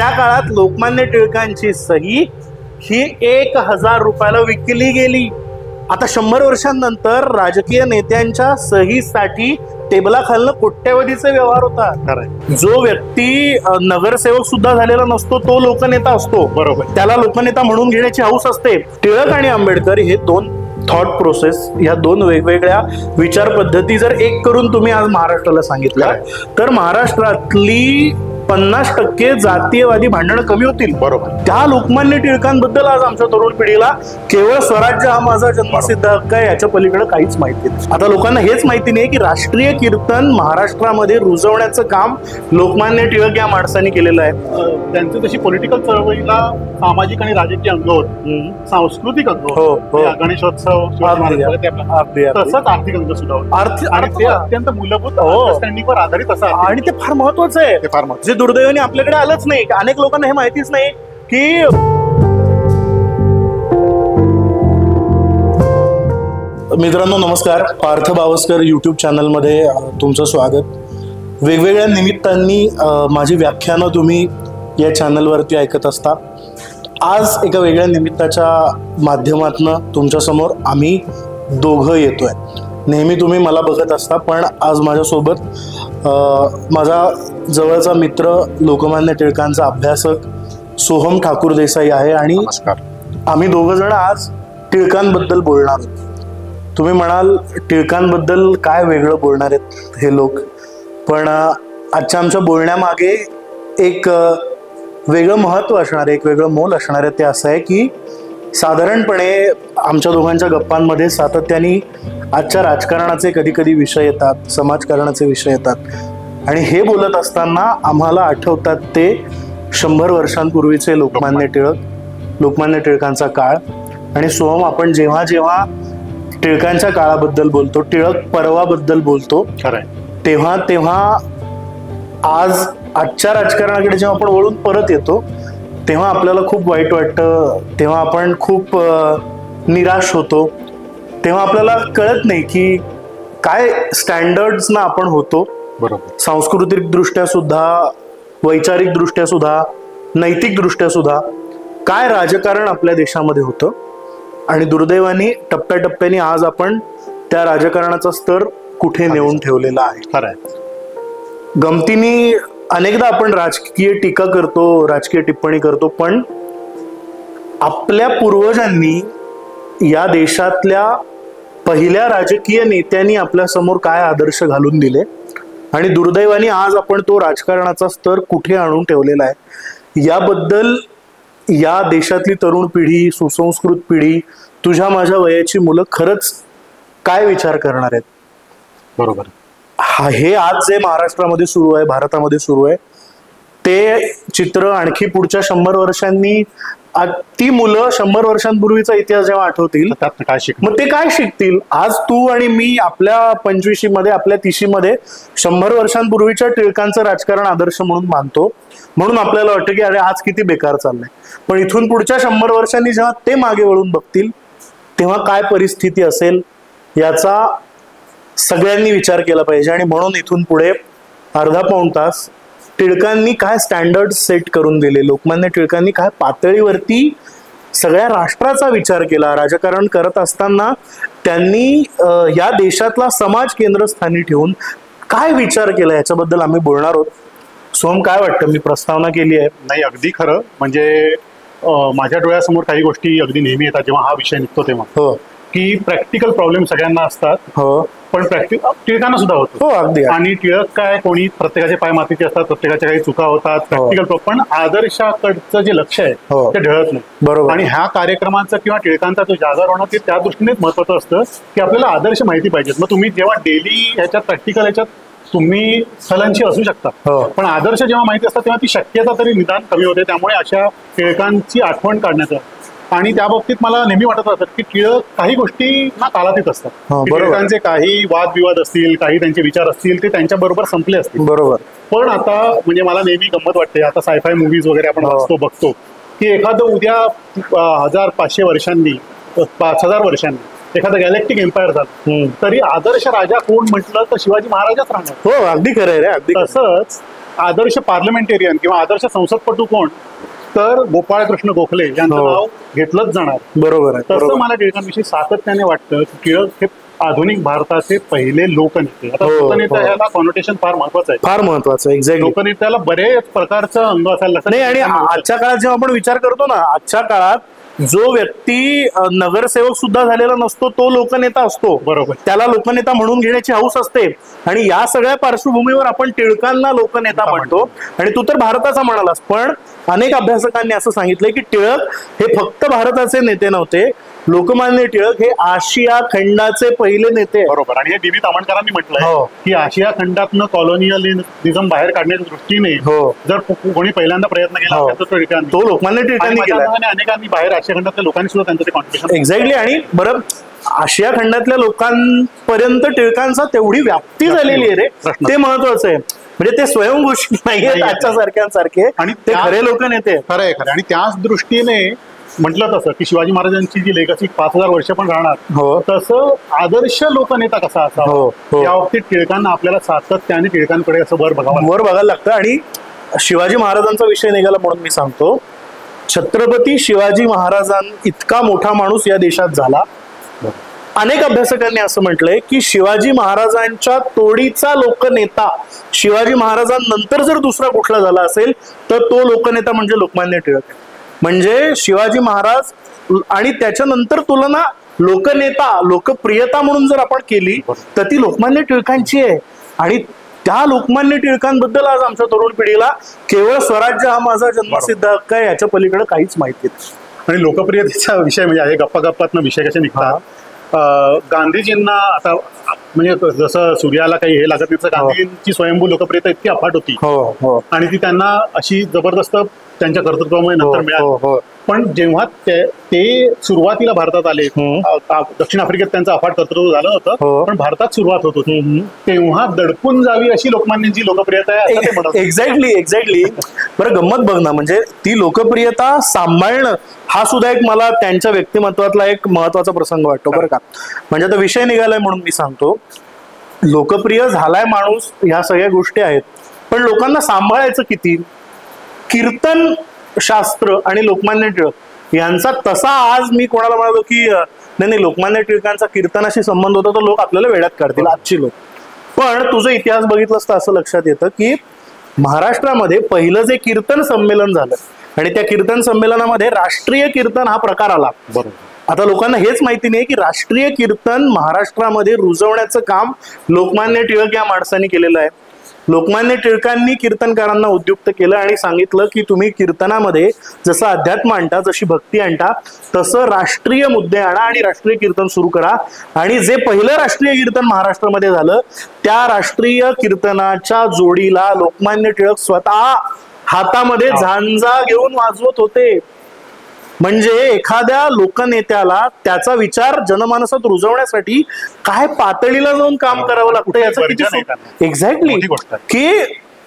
त्या काळात लोकमान्य टिळकांची सही ही 1000 रुपयाला विकली गेली. आता 100 वर्षांनंतर राजकीय नेत्यांच्या सहीसाठी टेबलाखालनं कोट्यवधीचे व्यवहार होतात. जो व्यक्ती नगरसेवक सुद्धा झालेला नसतो तो लोकनेता असतो. बरोबर, त्याला लोकनेता म्हणून घेण्याची हौस असते. टिळक आणि आंबेडकर हे दोन थॉट प्रोसेस, या दोन वेगवेगळ्या विचार पद्धती जर एक करून तुम्ही आज महाराष्ट्राला सांगितलं तर महाराष्ट्रातली 50% जातीयवादी भांडणं कमी होतील. बरोबर, त्या लोकमान्य टिळकांबद्दल आज आमच्या तरुण पिढीला केवळ स्वराज्य हा माझा जन्मसिद्ध हक्क आहे याच्या पलीकडे काहीच माहिती नाही. आता लोकांना हेच माहिती नाही की राष्ट्रीय कीर्तन महाराष्ट्रामध्ये रुजवण्याचं काम लोकमान्य टिळक या माणसाने केलेलं आहे. त्यांचं तशी पॉलिटिकल चळवळीला सामाजिक आणि राजकीय अंग होते, सांस्कृतिक अंग होते. गणेशोत्सव, तसंच आर्थिक अंग सुद्धा होते आणि ते अत्यंत मूलभूत अंडरस्टँडिंगवर आधारित असं, आणि ते फार महत्वाचं आहे. ते फार महत्वाचं, दुर्दैवाने आपल्याकडे आलंच नाही. अनेक लोकांना हे माहितीच नाही की मित्रांनो नमस्कार, पार्थ बावस्कर युट्यूब चॅनलमध्ये तुमचं स्वागत. वेगवेगळ्या निमित्तांनी माझी व्याख्यानं तुम्ही या चॅनलवरती ऐकत असता. आज एका वेगळ्या निमित्ताच्या माध्यमातून तुमच्यासमोर आम्ही दोघं येतोय. नेहमी तुम्ही मला बघत असता, पण आज माझ्यासोबत माझा जवळचा मित्र लोकमान्य टिळकांचा अभ्यासक सोहम ठाकूर देसाई आहे. आणि आम्ही दोघं जण आज टिळकांबद्दल बोलणार आहोत. तुम्ही म्हणाल टिळकांबद्दल काय वेगळं बोलणार आहेत हे लोक, पण आजच्या आमच्या बोलण्यामागे एक वेगळं महत्त्व असणार आहे, एक वेगळं मोल असणार आहे. ते असं आहे की साधारणपणे आमच्या दोघांच्या गप्पांमध्ये सातत्याने आजच्या राजकारणाचे कधी कधी विषय येतात, समाजकारणाचे विषय येतात, आणि हे बोलत असताना आम्हाला आठवतात ते 100 वर्षांपूर्वीचे लोकमान्य टिळक, लोकमान्य टिळकांचा काळ. आणि सोहम, आपण जेव्हा जेव्हा टिळकांच्या काळाबद्दल बोलतो, टिळक पर्वाबद्दल बोलतो, तेव्हा तेव्हा आजच्या राजकारणाकडे जेव्हा आपण वळून परत येतो तेव्हा आपल्याला खूप वाईट वाटतं, तेव्हा आपण खूप निराश होतो, तेव्हा आपल्याला कळत नाही की काय स्टँडर्ड्सना आपण होतो. बरोबर, सांस्कृतिक दृष्ट्या सुद्धा, वैचारिक दृष्ट्या सुद्धा, नैतिक दृष्ट्या सुद्धा काय राजकारण आपल्या देशामध्ये होतं. आणि दुर्दैवाने टप्प्याटप्प्याने आज आपण त्या राजकारणाचा स्तर कुठे नेऊन ठेवलेला आहे. खरंय, गमतीने अनेकदा आपण राजकीय टीका करतो, राजकीय टिप्पणी करतो, पण आपल्या पूर्वजांनी, या देशातल्या पहिल्या राजकीय नेत्यांनी आपल्या समोर काय आदर्श घालून दिले, आणि दुर्दैवाने आज आपण तो राजकारणाचा स्तर कुठे आणून ठेवलेला आहे याबद्दल या देशातली तरुण पिढी, सुसंस्कृत पिढी, तुझ्या माझ्या वयाची मुलं खरंच काय विचार करणार आहेत. बरोबर, हे आज जे महाराष्ट्रामध्ये सुरू आहे, भारतामध्ये सुरू आहे, ते चित्र आणखी पुढच्या 100 वर्षांनी ती मुलं 100 वर्षांपूर्वीचा इतिहास जेव्हा आठवतील मग ते काय शिकतील. आज तू आणि मी आपल्या 25 मध्ये, आपल्या 30 मध्ये 100 वर्षांपूर्वीच्या टिळकांचं राजकारण आदर्श म्हणून मानतो, म्हणून आपल्याला वाटतं की अरे आज किती बेकार चाललंय. पण इथून पुढच्या 100 वर्षांनी जेव्हा ते मागे वळून बघतील तेव्हा काय परिस्थिती असेल याचा सगळ्यांनी विचार केला पाहिजे. आणि म्हणून इथून पुढे अर्धा पाऊण तास टिळकांनी काय स्टँडर्ड सेट करून दिले, लोकमान्य टिळकांनी काय पातळीवरती सगळ्या राष्ट्राचा विचार केला, राजकारण करत असताना त्यांनी या देशातला समाज केंद्रस्थानी ठेवून काय विचार केला याच्याबद्दल आम्ही बोलणार आहोत. सोहम, काय वाटतं, मी प्रस्तावना केली आहे? नाही, अगदी खरं. म्हणजे माझ्या डोळ्यासमोर काही गोष्टी अगदी नेहमी येतात जेव्हा हा विषय निघतो तेव्हा. हो, की प्रॅक्टिकल प्रॉब्लेम सगळ्यांना असतात. हो, पण टिळकांना सुद्धा होतो. हो, अगदी. आणि टिळक काय, कोणी प्रत्येकाचे पाय मातीचे असतात, प्रत्येकाच्या काही चुका होतात, प्रॅक्टिकल, पण आदर्शाकडचं जे लक्ष आहे ते ढळत नाही. बरोबर. आणि ह्या कार्यक्रमांचा किंवा टिळकांचा जो जागर होणं ते त्या दृष्टीनेच महत्वाचं असतं की आपल्याला आदर्श माहिती पाहिजेत. मग तुम्ही जेव्हा डेली ह्याच्यात प्रॅक्टिकल ह्याच्यात तुम्ही सलनची असू शकता, पण आदर्श जेव्हा माहिती असतात तेव्हा ती शक्यता तरी निदान कमी होते. त्यामुळे अशा टिळकांची आठवण काढण्याचं, आणि त्या बाबतीत मला नेहमी वाटत असतात की टिळक काही गोष्टी ना कालातीत असतात. टिळकांचे काही वादविवाद असतील, काही त्यांचे विचार असतील, ते त्यांच्या बरोबर संपले असतील. बरोबर. पण आता म्हणजे मला नेहमी गंमत वाटते, आता सायफाय मूव्हीज वगैरे आपण वाचतो, बघतो की एखादं उद्या 1500 वर्षांनी, 5000 वर्षांनी एखादा गॅलेक्टिक एम्पायर झाला तरी आदर्श राजा कोण म्हटलं तर शिवाजी महाराजच राहणार. हो, अगदी खरं आहे रे, अगदी. तसंच आदर्श पार्लमेंटेरियन किंवा आदर्श संसदपटू कोण, तर गोपाळकृष्ण गोखले यांचं नाव घेतलंच जाणार. बरोबर आहे. तसं मला टिळकांविषयी सातत्याने वाटतं की टिळक हे आधुनिक भारताचे पहिले लोकनेते. आता लोकनेता ह्याला कॉनोटेशन फार महत्वाचं आहे, फार महत्वाचं. एक्झॅक्टली. लोकनेत्याला बरेच प्रकारचं अंग असायला लागतं. नाही, आणि आजच्या काळात जेव्हा आपण विचार करतो ना, आजच्या काळात जो व्यक्ती नगरसेवक सुद्धा झालेला नसतो तो लोकनेता असतो. बरोबर. त्याला लोकनेता म्हणून घेण्याची हौस असते. आणि या सगळ्या पार्श्वभूमीवर आपण टिळकांना लोकनेता म्हणतो. आणि तू तर भारताचा म्हणालास, पण अनेक अभ्यासकांनी असं सांगितलंय की टिळक हे फक्त भारताचे नेते नव्हते, लोकमान्य टिळक हे आशिया खंडाचे पहिले नेते. बरोबर. आणि हे डी.बी. तामणकरांनी म्हटलंय की आशिया खंडातनं कॉलोनियलिझम बाहेर काढण्याच्या दृष्टीने जर कोणी पहिल्यांदा प्रयत्न केला तो लोकमान्य टिळकांनी केला. अनेकांनी बाहेर आशिया खंडातल्या लोकांनी सुद्धा त्यांचं कॉन्ट्रिब्युशन. एक्झॅक्टली. आणि बरं, आशिया खंडातल्या लोकांपर्यंत टिळकांचा तेवढी व्याप्ती झालेली आहे रे, ते महत्वाचं आहे. म्हणजे ते स्वयंघोषित नाहीये आजच्या सारख्यांसारखे, आणि ते खरे लोक नेते. खरं आहे. आणि त्याच दृष्टीने म्हटलं तसं की शिवाजी महाराजांची जी लेगसी 5000 वर्ष पण राहणार, तसं आदर्श लोकनेता कसा असावा त्या बाबतीत टिळकांना आपल्याला सातत्याने टिळकांकडे असं वर बघायला लागतं. आणि शिवाजी महाराजांचा विषय निघाला म्हणून मी सांगतो, छत्रपती शिवाजी महाराजां इतका मोठा माणूस या देशात झाला. अनेक अभ्यासकांनी असं म्हटलंय की शिवाजी महाराजांच्या तोडीचा लोकनेता शिवाजी महाराजांनंतर जर दुसरा कुठला झाला असेल तर तो लोकनेता म्हणजे लोकमान्य टिळक. म्हणजे शिवाजी महाराज आणि त्याच्यानंतर तुलना लोकनेता लोकप्रियता म्हणून जर आपण केली तर ती लोकमान्य टिळकांची आहे. आणि त्या लोकमान्य टिळकांबद्दल आज आमच्या तरुण पिढीला केवळ स्वराज्य हा माझा जन्मसिद्ध हक्क आहे याच्या पलीकडे काहीच माहिती नाही. आणि लोकप्रियतेचा विषय म्हणजे गप्पा गप्पातनं विषय कसे निघतात. गांधीजींना आता म्हणजे जसं सूर्याला काही हे लागत नाही, गांधीजींची स्वयंभू लोकप्रियता इतकी अफाट होती आणि ती त्यांना अशी जबरदस्त त्यांच्या कर्तृत्वामुळे नंतर मिळाली. पण जेव्हा ते सुरुवातीला भारतात आले, दक्षिण आफ्रिकेत त्यांचं अफाट कर्तृत्व झालं होतं, पण भारतात सुरुवात होत होती, तेव्हा दडपून जावी अशी लोकमान्यांची लोकप्रियता आहे. एक्झॅक्टली. बरं, गंमत बघ ना, म्हणजे ती लोकप्रियता सांभाळणं हा सुद्धा एक मला त्यांच्या व्यक्तिमत्वातला एक महत्वाचा प्रसंग वाटतो बरं का. म्हणजे आता विषय निघालाय म्हणून मी सांगतो, लोकप्रिय झालाय माणूस, ह्या सगळ्या गोष्टी आहेत, पण लोकांना सांभाळायचं किती. कीर्तन शास्त्र आणि लोकमान्य टिळक यांचा तसा आज मी कोणाला म्हणालो की नाही लोकमान्य टिळकांचा कीर्तनाशी संबंध होता तर लोक आपल्याला वेड्यात काढतील आजची लोक. पण तुझं इतिहास बघितलंस तर असं लक्षात येतं की महाराष्ट्रामध्ये पहिलं जे कीर्तन संमेलन झालं आणि त्या कीर्तन संमेलनामध्ये राष्ट्रीय कीर्तन हा प्रकार आला. आता लोकांना हेच माहिती नाही की राष्ट्रीय कीर्तन महाराष्ट्रामध्ये रुजवण्याचं काम लोकमान्य टिळक या माणसाने केलेलं आहे. लोकमान्य टिळकांनी कीर्तनकारांना उद्युक्त केलं आणि सांगितलं की तुम्ही कीर्तनामध्ये जसं अध्यात्म आणता, जशी भक्ती आणता, तसं राष्ट्रीय मुद्दे आणा आणि राष्ट्रीय कीर्तन सुरू करा. आणि जे पहिलं राष्ट्रीय कीर्तन महाराष्ट्रामध्ये झालं त्या राष्ट्रीय कीर्तनाच्या जोडीला लोकमान्य टिळक स्वतः हातामध्ये झांजा घेऊन वाजवत होते. म्हणजे एखाद्या लोकनेत्याला त्याचा विचार जनमानसात रुजवण्यासाठी काय पातळीला जाऊन काम करावं लागतं याचं किती. एक्झॅक्टली. की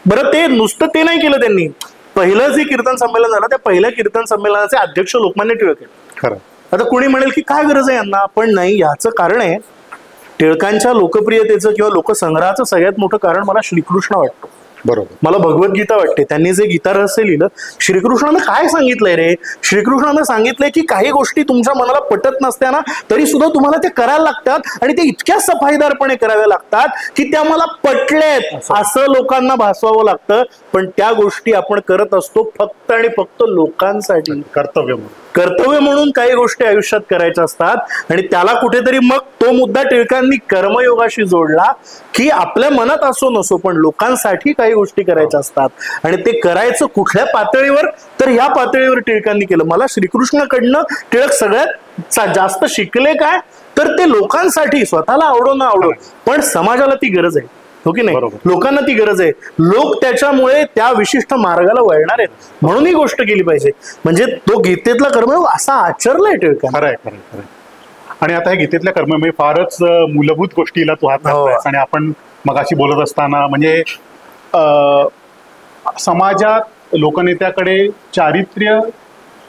बरं, ते नुसतं ते नाही केलं त्यांनी. पहिलं जे कीर्तन संमेलन झालं त्या पहिल्या कीर्तन संमेलनाचे अध्यक्ष लोकमान्य टिळक आहेत. खरं. आता कुणी म्हणेल की काय गरज आहे यांना, पण नाही, याचं कारण आहे टिळकांच्या लोकप्रियतेचं किंवा लोकसंग्रहाचं सगळ्यात मोठं कारण मला श्रीकृष्ण वाटतं. बरोबर. मला भगवद्गीता वाटते. त्यांनी जे गीता रहस्य लिहिलं, श्रीकृष्णानं काय सांगितलंय रे, श्रीकृष्णानं सांगितलंय की काही गोष्टी तुमच्या मनाला पटत नसत्याना तरी सुद्धा तुम्हाला ते करायला लागतात आणि ते इतक्या सफाईदारपणे कराव्या लागतात की त्या मला पटलेत असं लोकांना भासवावं लागतं. पण त्या गोष्टी आपण करत असतो फक्त आणि फक्त लोकांसाठी, कर्तव्य म्हणून काही गोष्टी आयुष्यात करायच्या असतात. आणि त्याला कुठेतरी मग तो मुद्दा टिळकांनी कर्मयोगाशी जोडला की आपल्या मनात असो नसो पण लोकांसाठी काही गोष्टी करायच्या असतात आणि ते करायचं कुठल्या पातळीवर, तर ह्या पातळीवर टिळकांनी केलं. मला श्रीकृष्णाकडनं टिळक सगळ्यात जास्त शिकले काय, तर ते लोकांसाठी, स्वतःला आवडो ना आवडो पण समाजाला ती गरज आहे, हो की नाही, लोकांना ती गरज आहे. लोक त्याच्यामुळे त्या विशिष्ट मार्गाला वळणार आहेत म्हणून ही गोष्ट केली पाहिजे. म्हणजे तो गीतेतला कर्मयोग असा आचरलाय टिळकांनी. खरंय खरंय. आणि आता हे गीतेतल्या कर्मयोग फारच मूलभूत गोष्टीला तू हात घालतोयस. आणि आपण मगाशी बोलत असताना म्हणजे समाजात लोकनेत्याकडे चारित्र्य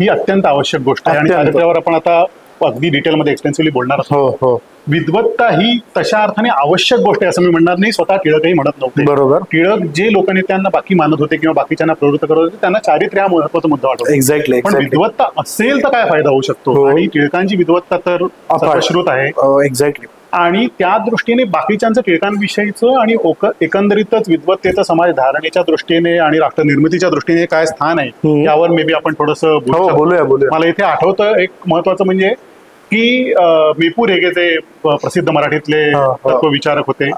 ही अत्यंत आवश्यक गोष्ट आहे आणि चारित्र्यावर आपण आता अगदी डिटेलमध्ये एक्सटेन्सिव्हली बोलणार असतो. विद्वत्ता ही तशा अर्थाने आवश्यक गोष्ट आहे असं मी म्हणणार नाही, स्वतः टिळकही म्हणत नव्हते. बरोबर. टिळक जे लोकनेत्यांना बाकी मानत होते किंवा बाकीच्यांना प्रवृत्त करत होते त्यांना चारित्र्य हा महत्वाचा मुद्दा वाटतो. एक्झॅक्टली. पण विद्वत्ता असेल तर काय फायदा होऊ शकतो, आणि टिळकांची विद्वत्ता तर सर्वश्रुत आहे. एक्झॅक्टली. आणि त्या दृष्टीने बाकीच्यांचं टिळकांविषयीचं आणि एकंदरीतच विद्वत्तेचं समाज धारणेच्या दृष्टीने आणि राष्ट्रनिर्मितीच्या दृष्टीने काय स्थान आहे यावर मे बी आपण थोडंसं बोलूया. मला इथे आठवतं एक महत्वाचं म्हणजे की मेपूर हेगे जे प्रसिद्ध मराठीतले तत्वविचारक होते,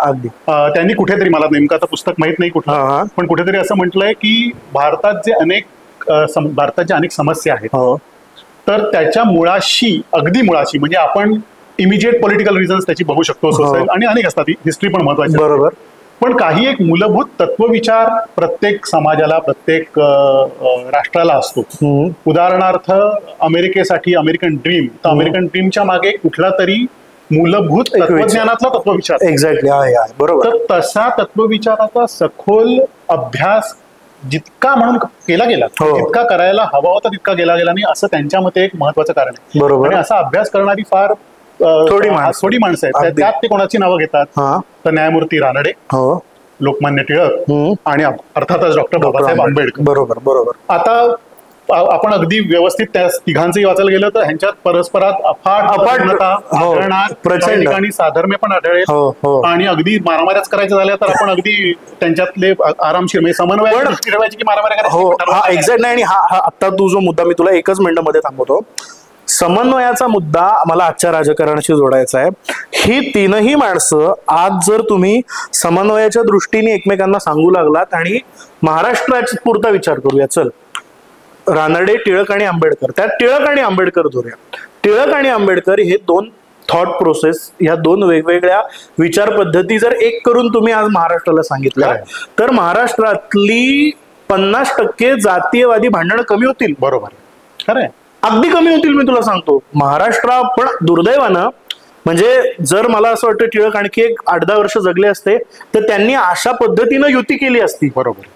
त्यांनी कुठेतरी, मला नेमकं आता पुस्तक माहित नाही कुठलं, पण कुठेतरी असं म्हटलंय की भारतात जे अनेक समस्या आहेत तर त्याच्या मुळाशी, अगदी मुळाशी, म्हणजे आपण इमिजिएट पॉलिटिकल रिझन्स त्याची बघू शकतो, सोसायटी आणि अनेक असतात, हिस्ट्री पण महत्वाची. बरोबर. पण काही एक मूलभूत तत्वविचार प्रत्येक समाजाला, प्रत्येक राष्ट्राला असतो. उदाहरणार्थ अमेरिकेसाठी अमेरिकन ड्रीम, तर अमेरिकन ड्रीमच्या मागे कुठला तरी मूलभूत तत्वज्ञानातला तत्वविचार. एक्झॅक्टली. बरोबर. तर तसा तत्वविचाराचा सखोल अभ्यास जितका म्हणून केला गेला तितका करायला हवा होता तितका केला गेला नाही, असं त्यांच्या मते एक महत्वाचं कारण आहे. बरोबर. आणि असा अभ्यास करणारी फार थोडी माणसं आहेत. त्यात ते कोणाची नावं घेतात तर न्यायमूर्ती रानडे, लोकमान्य टिळक आणि अर्थातच डॉक्टर बाबासाहेब आंबेडकर. बरोबर. बरोबर. आता आपण अगदी व्यवस्थित त्या तिघांचंही वाचायला गेलं तर ह्यांच्यात परस्परात अफाट ठिकाणी साधर्म्य पण आढळेल, आणि अगदी मारामाऱ्याच करायचं झाल्या तर आपण अगदी त्यांच्यातले आरामशीर म्हणजे समन्वय ठेवायचे की मारामाऱ्या करायची. एक्झॅक्ट नाही. आणि हा आता तू जो मुद्दा, मी तुला एकच मिनिट मध्ये थांबवतो, समन्वयाचा मुद्दा मला आजच्या राजकारणाशी जोडायचा आहे. ही तीनही माणसं आज जर तुम्ही समन्वयाच्या दृष्टीने एकमेकांना सांगू लागलात, आणि महाराष्ट्राच्या पुरता विचार करूया, चल रानडे, टिळक आणि आंबेडकर, त्यात टिळक आणि आंबेडकर धरूया. टिळक आणि आंबेडकर हे दोन थॉट प्रोसेस, ह्या दोन वेगवेगळ्या विचार पद्धती जर एक करून तुम्ही आज महाराष्ट्राला सांगितलं तर महाराष्ट्रातली 50% जातीयवादी भांडणं कमी होतील. बरोबर. खरंय. अगदी कमी होतील. मी तुला सांगतो, महाराष्ट्र पण दुर्दैवानं, म्हणजे जर मला असं वाटतं टिळक आणखी एक 8-10 वर्ष जगले असते तर त्यांनी अशा पद्धतीनं युती केली असती. बरोबर.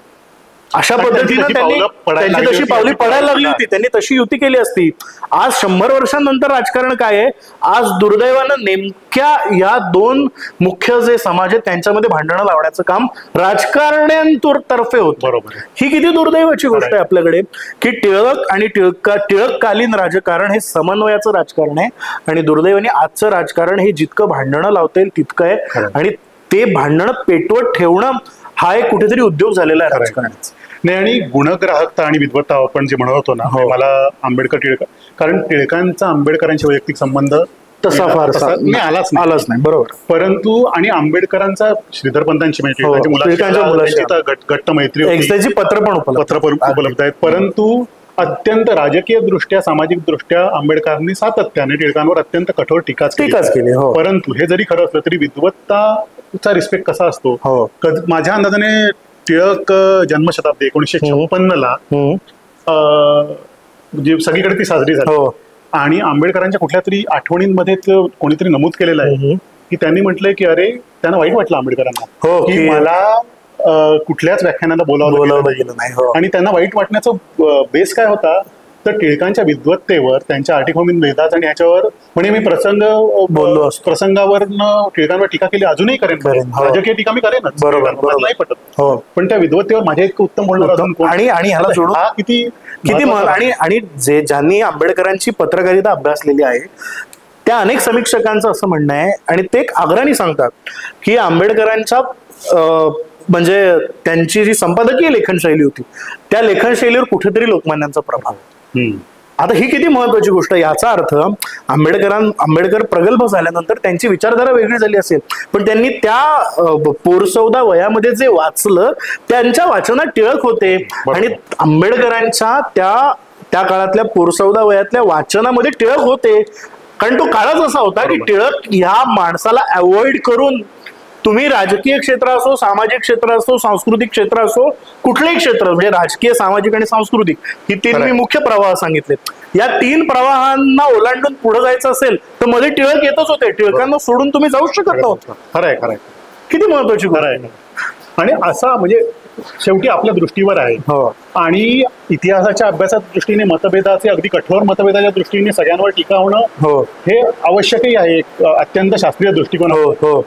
अशा पद्धतीनं त्यांची तशी पावली पडायला लागली होती, त्यांनी तशी युती केली असती. आज 100 वर्षांनंतर राजकारण काय आहे, आज दुर्दैवानं नेमक्या या दोन मुख्य जे समाज आहेत त्यांच्यामध्ये भांडणं लावण्याचं काम राजकारण्यांतर्फे होत. बरोबर. ही किती दुर्दैवाची गोष्ट आहे आपल्याकडे की टिळक आणि टिळककालीन राजकारण हे समन्वयाचं राजकारण आहे, आणि दुर्दैवाने आजचं राजकारण हे जितकं भांडणं लावता येईल तितकं आहे, आणि ते भांडणं पेटवत ठेवणं हा एक कुठेतरी उद्योग झालेला आहे राजकारणाचा. नाही, आणि गुणग्राहकता आणि विद्वत्ता आपण जे म्हणत होतो ना, मला आंबेडकर टिळक, कारण टिळकांचा आंबेडकरांशी वैयक्तिक संबंध तसा आलाच नाही. बरोबर. परंतु आणि आंबेडकरांचा श्रीधरपंतांची मुलांची घट्ट मैत्री, त्याची पत्र पण उपलब्ध आहेत. परंतु अत्यंत राजकीय दृष्ट्या, सामाजिक दृष्ट्या आंबेडकरांनी सातत्याने टिळकांवर अत्यंत कठोर टीकाच केली. परंतु हे जरी खरं असलं तरी विद्वत्ताचा रिस्पेक्ट कसा असतो, माझ्या अंदाजाने टिळक जन्मशताब्दी 1956ला म्हणजे सगळीकडे ती साजरी झाली, आणि आंबेडकरांच्या कुठल्या तरी आठवणींमध्ये कोणीतरी नमूद केलेलं आहे की त्यांनी म्हटलंय की अरे त्यांना वाईट वाटलं आंबेडकरांना की मला कुठल्याच व्याख्यानाला बोलावलं गेलं नाही, आणि त्यांना वाईट वाटण्याचा बेस काय होता तर टिळकांच्या विद्वत्तेवर, त्यांच्या आर्टिफोमिन भेदात आणि ह्याच्यावर, म्हणजे मी प्रसंगावर टिळकांवर टीका केली, अजूनही करेन, राजकीय टीका मी करेनच, बरोबर, नाही पटत, पण त्या विद्वत्तेवर माझ्या इतकं उत्तम बोलणार अजून कोण. आणि ह्याला जोडून किती आणि जे ज्यांनी आंबेडकरांची पत्रकारिता अभ्यासलेली आहे त्या अनेक समीक्षकांचं असं म्हणणं आहे, आणि ते अग्रणी सांगतात की आंबेडकरांच्या म्हणजे त्यांची जी संपादकीय लेखनशैली होती त्या लेखनशैलीवर कुठेतरी लोकमान्यांचा प्रभाव. आता ही किती महत्वाची गोष्ट. याचा अर्थ आंबेडकर प्रगल्भ झाल्यानंतर त्यांची विचारधारा वेगळी झाली असेल, पण त्यांनी त्या पोरसौदा वयामध्ये जे वाचलं त्यांच्या वाचनात टिळक होते, आणि आंबेडकरांच्या त्या काळातल्या पोरसौदा वयातल्या वाचनामध्ये टिळक होते, कारण तो काळच असा होता की टिळक ह्या माणसाला अवॉइड करून तुम्ही राजकीय क्षेत्र असो, सामाजिक क्षेत्र असो, सांस्कृतिक क्षेत्र असो, कुठलेही क्षेत्र म्हणजे राजकीय, सामाजिक आणि सांस्कृतिक ही तीन मी मुख्य प्रवाह सांगितले, या 3 प्रवाहांना ओलांडून पुढे जायचं असेल तर मध्ये टिळक येतच होते, टिळकांना सोडून तुम्ही जाऊ शकत नव्हतं. खरंय. किती महत्वाची गोष्ट आहे. आणि असा म्हणजे शेवटी आपल्या दृष्टीवर आहे. आणि इतिहासाच्या अभ्यासाच्या दृष्टीने मतभेदाचे, अगदी कठोर मतभेदाच्या दृष्टीने सगळ्यांवर टीका होणं हे आवश्यकही आहे, एक अत्यंत शास्त्रीय दृष्टिकोन.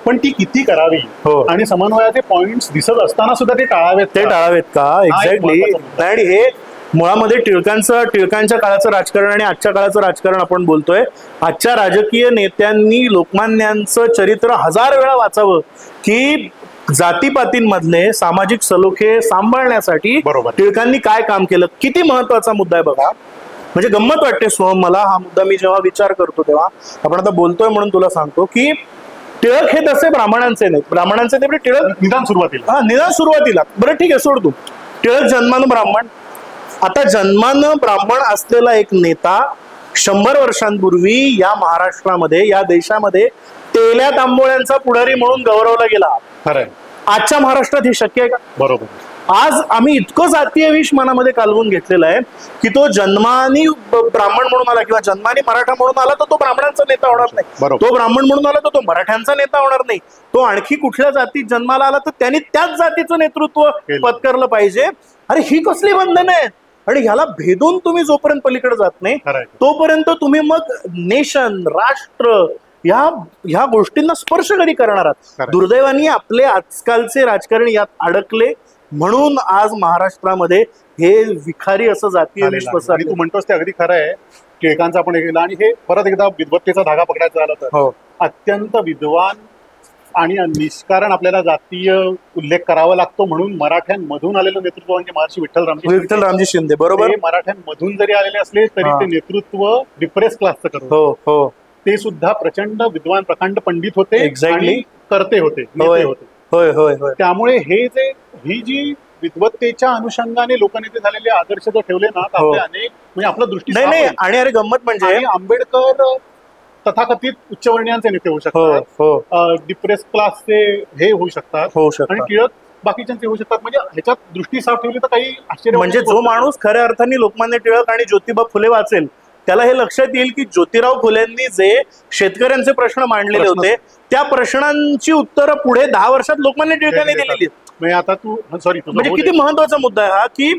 पण ती किती करावी आणि समन्वयाचे पॉइंट्स दिसत असताना सुद्धा ते टाळावेत का? एक्झॅक्टली. आणि हे मुळामध्ये टिळकांच्या काळाचं राजकारण आणि आजच्या काळाचं राजकारण आपण बोलतोय. आजच्या राजकीय नेत्यांनी लोकमान्यांचं चरित्र 1000 वेळा वाचावं की जातीपातींमधले सामाजिक सलोखे सांभाळण्यासाठी टिळकांनी काय काम केलं. किती महत्वाचा मुद्दा आहे बघा. म्हणजे गंमत वाटते सोहम मला हा मुद्दा, मी जेव्हा विचार करतो तेव्हा, आपण आता बोलतोय म्हणून तुला सांगतो की टिळक हे तसे ब्राह्मणांचे नाहीत. ब्राह्मणांचे ते टिळक निदान सुरुवातीला बरं ठीक आहे सोड तू. टिळक जन्मानं ब्राह्मण. आता जन्मानं ब्राह्मण असलेला एक नेता 100 वर्षांपूर्वी या महाराष्ट्रामध्ये, या देशामध्ये तेल्या तांबोळ्यांचा पुढारी म्हणून गौरवला गेला. खरंय. आजच्या महाराष्ट्रात हे शक्य आहे का? बरोबर. आज आम्ही इतकं जातीय विष मनामध्ये कालवून घेतलेला आहे की तो जन्मानी ब्राह्मण म्हणून आला किंवा जन्मानी मराठा म्हणून आला तर तो ब्राह्मणांचा नेता होणार नाही. तो ब्राह्मण म्हणून आला तर तो मराठ्यांचा नेता होणार नाही. तो आणखी कुठल्या जातीत जन्माला आला तर त्यांनी त्याच जातीचं नेतृत्व पत्करलं पाहिजे. अरे ही कसली बंधन आहेत. आणि ह्याला भेदून तुम्ही जोपर्यंत पलीकडे जात नाही तोपर्यंत तुम्ही मग नेशन, राष्ट्र ह्या गोष्टींना स्पर्श कधी करणार आहात. दुर्दैवानी आपले आजकालचे राजकारणी यात अडकले म्हणून आज महाराष्ट्रामध्ये हे विखारी असं जातीय विष पसरलं. तू म्हणतोस ते अगदी खरं आहे. टिळकांचा आपण केलं आणि हे परत एकदा विद्वत्तेचा धागा पकडायचा झाला तर अत्यंत विद्वान आणि निष्कारण आपल्याला जातीय उल्लेख करावा लागतो म्हणून मराठ्यांमधून आलेलं नेतृत्व म्हणजे महर्षी विठ्ठलरामजी शिंदे. बरोबर. मराठ्यांमधून जरी आलेले असले तरी ते नेतृत्व डिप्रेस क्लासचं करतो. ते सुद्धा प्रचंड विद्वान, प्रकांड पंडित होते. एक्झॅक्टली. करते होते. त्यामुळे ही जी विद्वत्तेच्या अनुषंगाने लोकनेते झालेले आदर्श जर ठेवले ना तर आपले अनेक म्हणजे आपला दृष्टी नाही. आणि अरे गंमत म्हणजे आंबेडकर तथाकथित उच्चवर्णीयांचे नेते होऊ शकतात, डिप्रेस क्लासचे हे होऊ शकतात आणि टिळक बाकीच्यांचे होऊ शकतात. म्हणजे ह्याच्यात दृष्टी साफ ठेवली तर काही आश्चर्य. म्हणजे जो माणूस खऱ्या अर्थाने लोकमान्य टिळक आणि ज्योतिबा फुले वाचेल त्याला हे लक्षात येईल की ज्योतिराव फुलेंनी जे शेतकऱ्यांचे प्रश्न मांडलेले होते त्या प्रश्नांची उत्तरं पुढे 10 वर्षात लोकमान्य टिळकांनी दिलेली. आता तू सॉरी म्हणजे किती महत्वाचा मुद्दा आहे हा की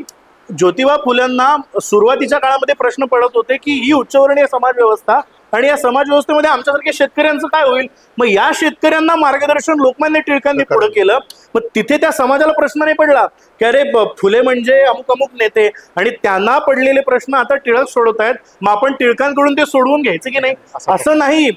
ज्योतिबा फुल्यांना सुरुवातीच्या काळामध्ये प्रश्न पडत होते की ही उच्चवर्णीय समाज व्यवस्था आणि या समाज व्यवस्थेमध्ये आमच्यासारख्या शेतकऱ्यांचं काय होईल. मग या शेतकऱ्यांना मार्गदर्शन लोकमान्य टिळकांनी पुढे केलं. मग तिथे त्या समाजाला प्रश्न नाही पडला की अरे फुले म्हणजे अमुक अमुक नेते आणि त्यांना पडलेले प्रश्न आता टिळक सोडवत आहेत, मग आपण टिळकांकडून ते सोडवून घ्यायचं की नाही. असं नाही.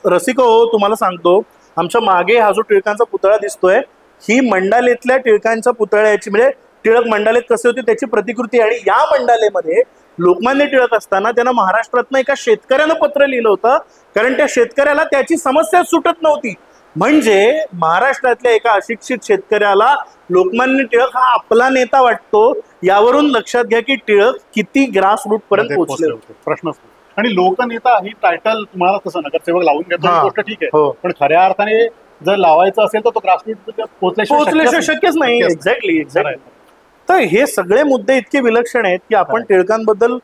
रसिको हो, तुम्हाला सांगतो आमच्या मागे हा जो टिळकांचा पुतळा दिसतोय ही मंडालेतल्या टिळकांच्या पुतळ्याची म्हणजे टिळक मंडालेत कसे होते त्याची प्रतिकृती. आणि या मंडालेमध्ये लोकमान्य टिळक असताना त्यांना महाराष्ट्रातनं एका शेतकऱ्यानं पत्र लिहिलं होतं कारण त्या शेतकऱ्याला त्याची समस्या सुटत नव्हती. म्हणजे महाराष्ट्रातल्या एका अशिक्षित शेतकऱ्याला लोकमान्य टिळक हा आपला नेता वाटतो. यावरून लक्षात घ्या की टिळक किती ग्रासरूट पर्यंत पोहोचले होते. प्रश्न. आणि लोकनेता ही टायटल तुम्हाला कसं नगरसेवक लावून घेतो गोष्ट ठीक आहे, पण खऱ्या अर्थाने जर लावायचं असेल तर तो ग्रासरूट पोहोचल्याशिवाय शक्यच नाही. एक्झॅक्टली. तर हे सगळे मुद्दे इतके विलक्षण आहेत की आपण टिळकांबद्दल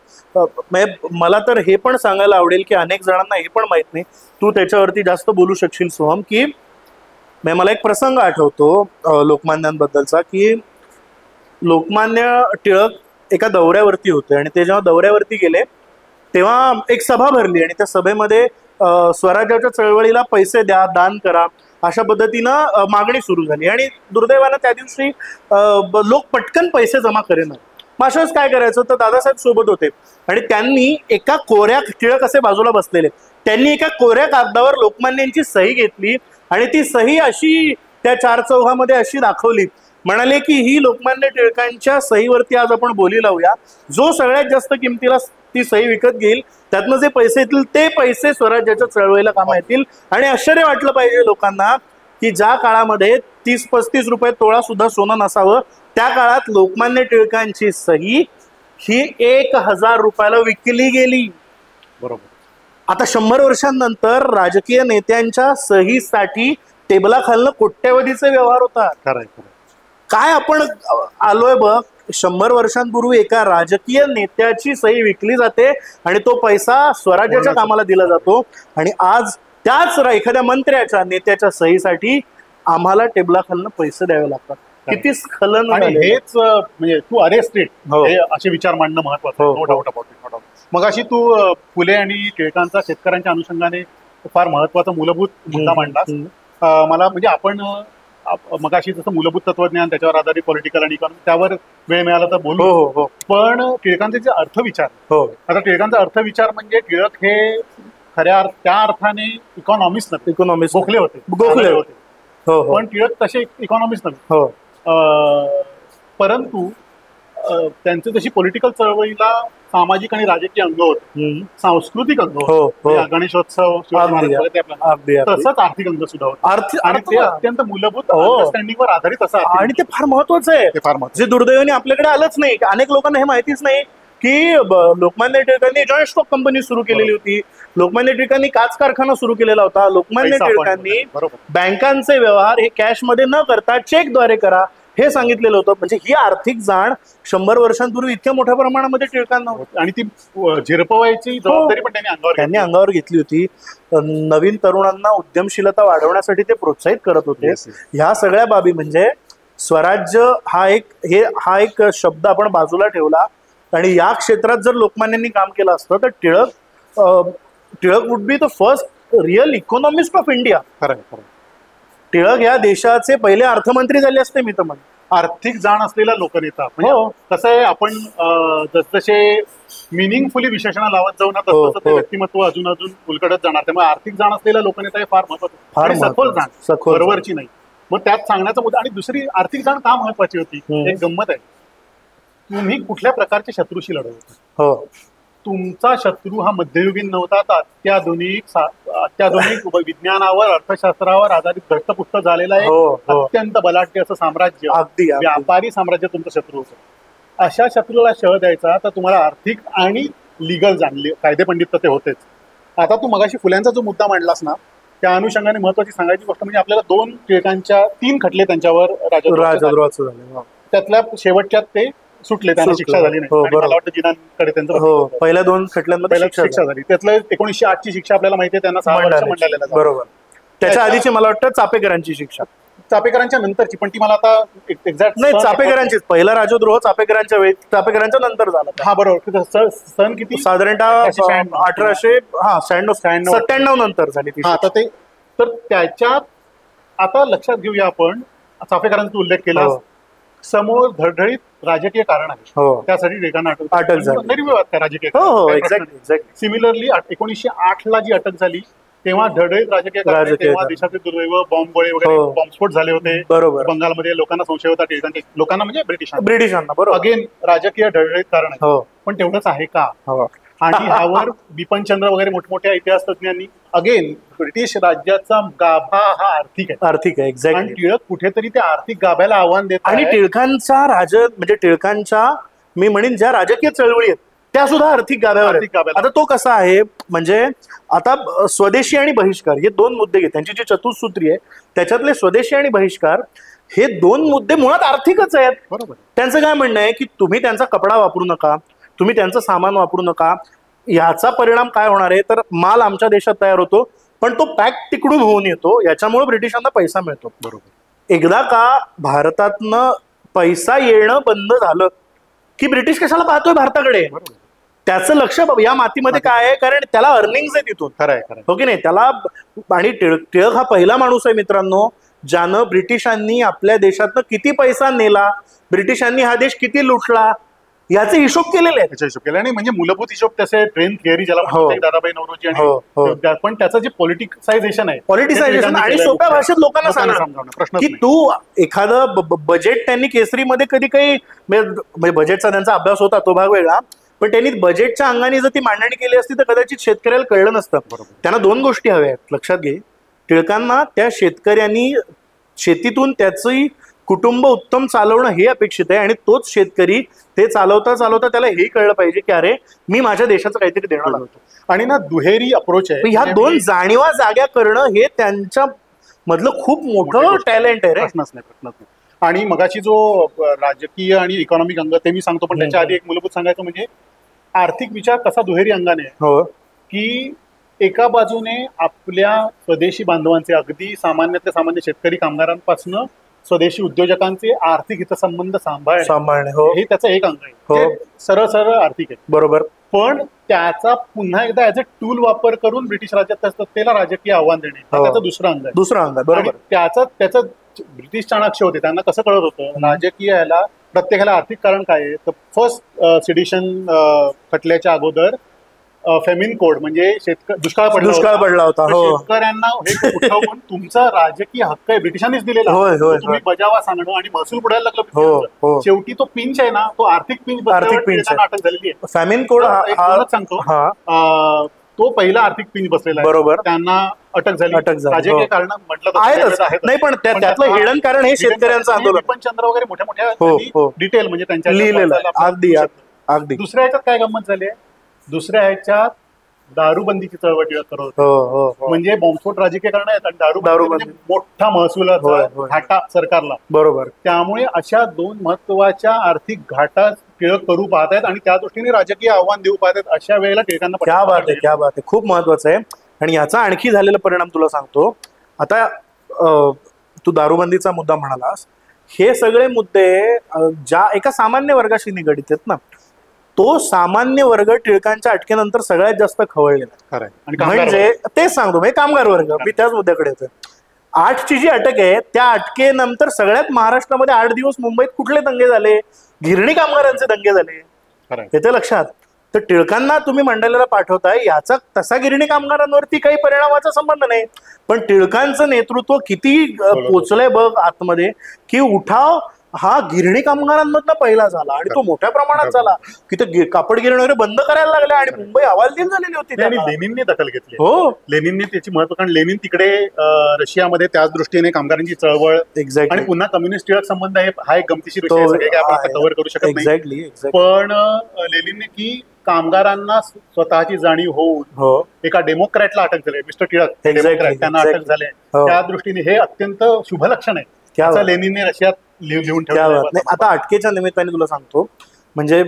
मला तर हे पण सांगायला आवडेल की अनेक जणांना हे पण माहित नाही, तू त्याच्यावरती जास्त बोलू शकशील सोहम, की मला एक प्रसंग आठवतो लोकमान्यांबद्दलचा की लोकमान्य टिळक एका दौऱ्यावरती होते आणि ते जेव्हा दौऱ्यावरती गेले तेव्हा एक सभा भरली आणि त्या सभेमध्ये स्वराज्याच्या चळवळीला पैसे द्या, दान करा अशा पद्धतीनं मागणी सुरू झाली. आणि दुर्दैवानं त्या दिवशी लोक पटकन पैसे जमा करेना. मग अशाच काय करायचं तर दादासाहेब सोबत होते आणि त्यांनी एका कोऱ्या, टिळक असे बाजूला बसलेले, त्यांनी एका कोऱ्या कागदावर लोकमान्यांची सही घेतली आणि ती सही अशी त्या 4 चौघामध्ये अशी दाखवली. म्हणाले की ही लोकमान्य टिळकांच्या सहीवरती आज आपण बोली लावूया. जो सगळ्यात जास्त किमतीला ती सही विकत घेईल त्यातनं जे पैसे येतील ते पैसे स्वराज्याच्या चळवळीला कामा येतील. आणि आश्चर्य वाटलं पाहिजे लोकांना की ज्या काळामध्ये 30-35 रुपये तोळा सुद्धा सोनं नसावं त्या काळात लोकमान्य टिळकांची सही ही 1000 रुपयाला विकली गेली. बरोबर. आता 100 वर्षांनंतर राजकीय नेत्यांच्या सहीसाठी टेबलाखालनं कोट्यवधीचे व्यवहार होतात. काय आपण आलोय बघ. 100 वर्षांपूर्वी एका राजकीय नेत्याची सही विकली जाते आणि तो पैसा स्वराज्याच्या कामाला दिला जातो. आणि आज त्याच एखाद्या मंत्र्याच्या, नेत्याच्या सहीसाठी आम्हाला टेबलाखालनं पैसे द्यावे लागतात. किती स्खलन. आणि हेच म्हणजे तू अरेस्टेड हे असे विचार मांडणं महत्वाचं, नो डाऊट अबाउट इट. मग अशी तू फुले आणि टिळकांचा शेतकऱ्यांच्या अनुषंगाने फार महत्वाचा मूलभूत मुद्दा मांडलास. मला म्हणजे आपण मगाशी जसं मूलभूत तत्वज्ञान, त्याच्यावर आधारित पॉलिटिकल आणि इकॉनॉमिक, त्यावर वेळ मिळाला तर बोलू. पण टिळकांचे जे अर्थविचार, आता टिळकांचा अर्थविचार म्हणजे टिळक हे खऱ्या त्या अर्थाने इकॉनॉमिस्ट गोखले होते. पण टिळक तसे इकॉनॉमिस्ट नव्हते. परंतु त्यांचं जशी पॉलिटिकल चळवळीला सामाजिक आणि राजकीय अंग होते, सांस्कृतिक अंग होते, गणेशोत्सव, तसंच आर्थिक अंग सुद्धा होते. आणि ते अत्यंत मूलभूत अंडरस्टँडिंगवर आधारित असं, आणि ते फार महत्वाचं आहे. ते फार महत्वाचं, जे दुर्दैवाने आपल्याकडे आलंच नाही. अनेक लोकांना हे माहितीच नाही की लोकमान्य टिळकांनी जॉईंट स्टॉक कंपनी सुरू केलेली होती, लोकमान्य टिळकांनी काच कारखाना सुरू केलेला होता, लोकमान्य टिळकांनी बँकांचे व्यवहार हे कॅशमध्ये न करता चेकद्वारे करा हे सांगितलेलं होतं. म्हणजे ही आर्थिक जाण 100 वर्षांपूर्वी इतक्या मोठ्या प्रमाणामध्ये टिळकांना होती, आणि ती झिरपवायची जबाबदारी पण त्यांनी अंगावर घेतली होती. नवीन तरुणांना उद्यमशीलता वाढवण्यासाठी ते प्रोत्साहित करत होते. ह्या सगळ्या बाबी म्हणजे स्वराज्य हा एक शब्द आपण बाजूला ठेवला, आणि या क्षेत्रात जर लोकमान्यांनी काम केलं असतं तर Tilak would be the first real economist of India. Tilak या देशाचे पहिले अर्थमंत्री झाले असते. मी तर म्हणतो आर्थिक जाण असलेला लोकनेता. म्हणजे कसं आहे, आपण जसजसे मिनिंगफुली विशेषणं लावत जाऊ ना, तसं ते व्यक्तिमत्व अजून उलगडत जाणार. त्यामुळे आर्थिक जाण असलेला लोकनेता हे फार महत्वाचं, फार सखोल जाण, बरोबरची नाही. मग त्यात सांगण्याचा मुद्दा. आणि दुसरी आर्थिक जाण का महत्वाची होती, एक गंमत आहे. तुम्ही कुठल्या प्रकारच्या शत्रूशी लढत होता. तुमचा शत्रू हा मध्ययुगीन नव्हता, तर अत्याधुनिक विज्ञानावर, अर्थशास्त्रावर आधारित घट्टपुष्ट झालेला एक अत्यंत बलाढ्य असं साम्राज्य, व्यापारी साम्राज्य तुमचं शत्रू होतं. अशा शत्रूला शह द्यायचा तर तुम्हाला आर्थिक आणि लिगल जाणले कायदेपंडित तर ते होतेच. आता तू मगाशी फुल्यांचा जो मुद्दा मांडलास ना, त्या अनुषंगाने महत्वाची सांगायची गोष्ट म्हणजे आपल्याला 2 टिळकांच्या 3 खटले त्यांच्यावर राजद्रोहाचे झाले. त्यातल्या शेवटच्यात ते सुटले, त्यांना शिक्षा झाली नाही. मला वाटतं जिनांकडे त्यांचं पहिल्या 2 खटल्यांमध्ये शिक्षा झाली. त्यातलं 1908 ची शिक्षा आपल्याला माहिती आहे, त्यांना 6 वर्ष मंडालेलं. बरोबर. त्याच्या आधीची मला वाटतं चापेकरांची शिक्षा, चापेकरांच्या नंतरची, पण ती मला आता एक्झॅक्ट नाही. चापेकरांचीच पहिला राजद्रोह चापेकरांच्या वेळी, चापेकरांच्या नंतर झाला. हा बरोबर. सन किती, साधारणतः 1897 नंतर झाली ती. तर त्याच्यात आता लक्षात घेऊया आपण, चापेकरांचा उल्लेख केला. समोर धडधडीत राजकीय कारण आहे, त्यासाठी टिळकांना अटक झाली. राजकीय सिमिलरली 1908 ला जी अटक झाली तेव्हा धडधडीत राजकीय कारण, तेव्हा देशातील दुर्दैव, बॉम्बगोळे वगैरे, बॉम्बस्फोट झाले होते. बरोबर. बंगालमध्ये लोकांना संशय होता टिळकांच्या, लोकांना म्हणजे ब्रिटिशांना. बरोबर. अगेन राजकीय धडधडीत कारण आहे. पण तेवढंच आहे का? आणि यावर बिपिनचंद्र वगैरे मोठमोठ्या इतिहास तज्ञांनी अगेन ब्रिटिश राज्याचा गाभा हा आर्थिक आहे. एक्झॅक्ट. आणि टिळक कुठेतरी त्या आर्थिक गाभ्याला आव्हान देत, आणि टिळकांचा म्हणजे टिळकांच्या मी म्हणेन ज्या राजकीय चळवळी आहेत त्या सुद्धा आर्थिक गाभ्यावर. आता तो कसा आहे, म्हणजे आता स्वदेशी आणि बहिष्कार हे 2 मुद्दे घेत, त्यांची जी चतुसूत्री आहे त्याच्यातले स्वदेशी आणि बहिष्कार हे 2 मुद्दे मुळात आर्थिकच आहेत. बरोबर. त्यांचं काय म्हणणं आहे की तुम्ही त्यांचा कपडा वापरू नका, तुम्ही त्यांचं सामान वापरू नका. याचा परिणाम काय होणार आहे, तर माल आमच्या देशात तयार होतो पण तो पॅक तिकडून होऊन येतो, याच्यामुळे ब्रिटिशांना पैसा मिळतो. बरोबर. एकदा का भारतातनं पैसा येणं बंद झालं की ब्रिटिश कशाला पाहतोय भारताकडे, त्याचं लक्ष या मातीमध्ये काय आहे, कारण त्याला अर्निंग्स आहे तिथून. खरं हो की नाही. त्याला, आणि टिळक हा पहिला माणूस आहे मित्रांनो ज्यानं ब्रिटिशांनी आपल्या देशातनं किती पैसा नेला, ब्रिटिशांनी हा देश किती लुटला याचे हिशोब केलेले आहेत. हिशोब केला. आणि म्हणजे मूलभूत हिशोब तसे ट्रेन थिअरी ज्याला म्हणतात दादाभाई नौरोजी, आणि पण त्याचं जे पॉलिटिसायझेशन आणि सोप्या भाषेत लोकांना सांगणं की तू एखादं बजेट, त्यांनी केसरीमध्ये कधी काही म्हणजे बजेटचा त्यांचा अभ्यास होता तो भाग वेगळा, पण त्यांनी बजेटच्या अंगाने जर ती मांडणी केली असती तर कदाचित शेतकऱ्याला कळलं नसतं. त्यांना 2 गोष्टी हव्या आहेत, लक्षात घे. टिळकांना त्या शेतकऱ्यांनी शेतीतून त्याची कुटुंब उत्तम चालवणं हे अपेक्षित आहे, आणि तोच शेतकरी ते चालवता चालवता त्याला हे कळलं पाहिजे की अरे मी माझ्या देशाचं काहीतरी देणं लागतो. आणि ना दुहेरी अप्रोच आहे. ह्या 2 जाणीवा जाग्या करणं हे त्यांच्या मधलं खूप मोठं टॅलेंट आहे. प्रश्नच नाही. आणि मगाशी जो राजकीय आणि इकॉनॉमिक अंग ते मी सांगतो, पण त्याच्या आधी एक मूलभूत सांगायचं म्हणजे आर्थिक विचार कसा दुहेरी अंगाने आहे. की एका बाजूने आपल्या स्वदेशी बांधवांचे, अगदी सामान्यातल्या सामान्य शेतकरी कामगारांपासून स्वदेशी उद्योजकांचे आर्थिक हितसंबंध सांभाळणे हे त्याचं एक अंग आहे. सरळ सरळ आर्थिक आहे, बरोबर. पण त्याचा पुन्हा एकदा ऍज अ टूल वापर करून ब्रिटिश सत्तेला राजकीय आव्हान देणे त्याचं दुसरं अंग आहे. दुसरं अंग, बरोबर. त्याचं ब्रिटिश चाणक्य होते, त्यांना कसं कळत होतं राजकीय याला प्रत्येकाला आर्थिक कारण काय आहे. तर फर्स्ट सिडिशन खटल्याच्या अगोदर फेमिन कोड म्हणजे दुष्काळ पडला होता. शेतकऱ्यांना हे उठवून तुमचा राजकीय हक्क आहे ब्रिटिशांनीच दिलेला, तुम्ही बजावा सांगणं आणि महसूल बुडायला लागलं. शेवटी तो पिंच आहे ना, तो आर्थिक पिंच अटक झालेली आहे. फेमिन कोड सांगतो, तो पहिला आर्थिक पिंच बसलेला आहे, बरोबर. त्यांना अटक झाली राजकीय कारण म्हटलं नाही, पण त्यातलं हिडन कारण हे शेतकऱ्यांचं आंदोलन. पंचचंद्र वगैरे मोठ्या मोठ्या डिटेल म्हणजे त्यांच्या लिहिलेलं. अगदी अगदी. दुसऱ्या ह्याच्यात काय गंमत झाली आहे, दुसऱ्या ह्याच्यात दारूबंदीची चळवळ करत होते. म्हणजे बॉम्बस्फोट राजकीय कारण आहेत आणि दारूबंदी मोठा महसुलाचा घाटा सरकारला, बरोबर. त्यामुळे अशा दोन महत्वाच्या आर्थिक घाटा टिळक करू पाहतायत आणि त्या दृष्टीने राजकीय आव्हान देऊ पाहतायत. अशा वेळेला टिळकांना क्या बात आहे, क्या बात आहे, खूप महत्वाचं आहे. आणि याचा आणखी झालेला परिणाम तुला सांगतो. आता तू दारूबंदीचा मुद्दा म्हणालास, हे सगळे मुद्दे ज्या एका सामान्य वर्गाशी निगडित आहेत ना, तो सामान्य वर्ग टिळकांच्या अटकेनंतर सगळ्यात जास्त खवळलेला. म्हणजे तेच सांगतो, म्हणजे कामगार वर्ग. मी त्याच मुद्द्याकडे येतोय. 8ची जी अटक आहे, त्या अटकेनंतर सगळ्यात महाराष्ट्रामध्ये 8 दिवस मुंबईत कुठले दंगे झाले? गिरणी कामगारांचे दंगे झाले, त्याच्या लक्षात. तर टिळकांना तुम्ही मंडालेला पाठवताय, याचा तसा गिरणी कामगारांवरती काही परिणामाचा संबंध नाही. पण टिळकांचं नेतृत्व किती पोचलंय बघ आतमध्ये, की उठाव हा गिरणी कामगारांमधनं पहिला झाला आणि तो मोठ्या प्रमाणात झाला, की ते कापड गिरणी वगैरे बंद करायला लागले आणि मुंबई हवालदिल झालेली होती. आणि लेनिनने दखल घेतली. हो, लेनिनने त्याची महत्व, कारण लेनिन तिकडे रशियामध्ये त्याच दृष्टीने कामगारांची चळवळ, आणि पुन्हा कम्युनिस्ट टिळक संबंध आहे, हा एक गमतीशीर विषय आपण कव्हर करू शकत नाही. पण लेनिनने की कामगारांना स्वतःची जाणीव होऊन एका डेमोक्रॅटला अटक झाली, मिस्टर टिळक डेमोक्रॅट, त्यांना अटक झाले. त्या दृष्टीने हे अत्यंत शुभ लक्षण आहे. लेनिनने रशियात लिहून ठेवलं. आता अटकेच्या निमित्ताने तुला सांगतो, म्हणजे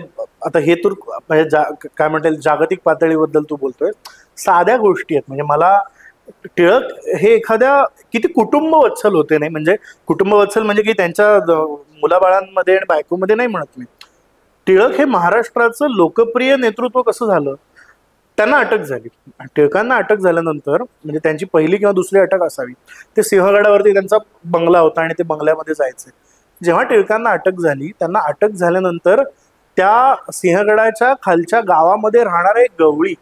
आता हे तू काय म्हणता येईल, जागतिक पातळीबद्दल तू बोलतोय, साध्या गोष्टी आहेत. म्हणजे मला टिळक हे एखाद्या किती कुटुंब वत्सल होते, नाही म्हणजे कुटुंब वत्सल म्हणजे की त्यांच्या मुलाबाळांमध्ये आणि बायकोमध्ये नाही म्हणत मी. टिळक हे महाराष्ट्राचं लोकप्रिय नेतृत्व कसं झालं, त्यांना अटक झाली. टिळकांना अटक झाल्यानंतर, म्हणजे त्यांची पहिली किंवा दुसरी अटक असावी, ते सिंहगडावरती त्यांचा बंगला होता आणि ते बंगल्यामध्ये जायचे. जेव्हा टिळकांना अटक झाली, त्यांना अटक झाल्यानंतर त्या सिंहगडाच्या खालच्या गावामध्ये राहणारा एक गवळी,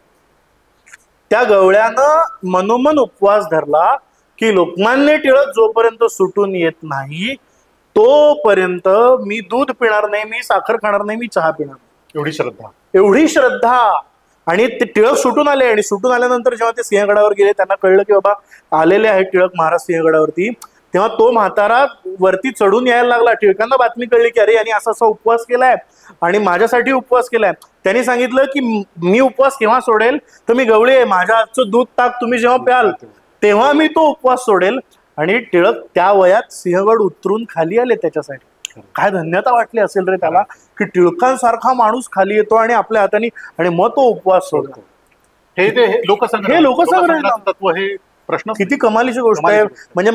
त्या गवळ्यानं मनोमन उपवास धरला की लोकमान्य टिळक जोपर्यंत सुटून येत नाही तोपर्यंत मी दूध पिणार नाही, मी साखर खाणार नाही, मी चहा पिणार नाही. एवढी श्रद्धा, एवढी श्रद्धा. आणि ते टिळक सुटून आले, आणि सुटून आल्यानंतर जेव्हा ते सिंहगडावर गेले, त्यांना कळलं की बाबा आलेले आहेत टिळक महाराज सिंहगडावरती, तेव्हा तो म्हातारा वरती चढून यायला लागला. टिळकांना बातमी कळली की अरे यांनी असा असा उपवास केलाय आणि माझ्यासाठी उपवास केलाय. त्यांनी सांगितलं की मी उपवास केव्हा सोडेल, तर मी गवळी आहे, माझ्या हातचं दूध ताक तुम्ही जेव्हा प्याल तेव्हा मी तो उपवास सोडेल. आणि टिळक त्या वयात सिंहगड उतरून खाली आले. त्याच्यासाठी काय धन्यता वाटली असेल रे त्याला, की टिळकांसारखा माणूस खाली येतो आणि आपल्या हाताने, आणि मग तो उपवास सोडतो. हे लोकसंग्रह तत्व, हे प्रश्न किती कमालीची गोष्ट आहे. म्हणजे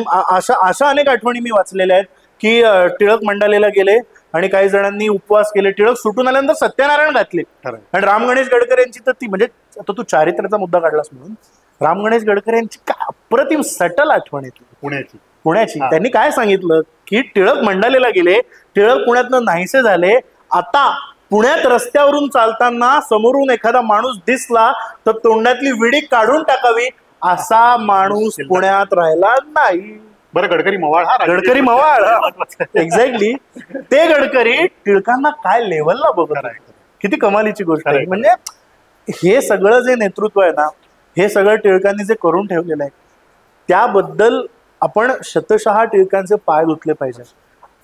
अशा अनेक आठवणी मी वाचलेल्या आहेत की टिळक मंडालेला गेले आणि काही जणांनी उपवास केले. टिळक सुटून आल्यानंतर सत्यनारायण घातले. आणि राम गणेश गडकरी यांची तर ती, म्हणजे आता तू चारित्र्याचा मुद्दा काढलास म्हणून, राम गणेश गडकरी यांची काय अप्रतिम सटल आठवण येते पुण्याची. त्यांनी काय सांगितलं की टिळक मंडालेला गेले, टिळक पुण्यातनं नाहीसे झाले, आता पुण्यात रस्त्यावरून चालताना समोरून एखादा माणूस दिसला तर तोंडातली विडी काढून टाकावी, असा माणूस पुण्यात राहिला नाही. बरं, गडकरी मवाळ, हा गडकरी मवाळ, एक्झॅक्टली. ते गडकरी टिळकांना काय लेवलला बघत आहे, किती कमालीची गोष्ट आहे. म्हणजे हे सगळं जे नेतृत्व आहे ना, हे सगळं टिळकांनी जे करून ठेवलेलं आहे, त्याबद्दल आपण शतशः टिळकांचे पाय धुतले पाहिजे.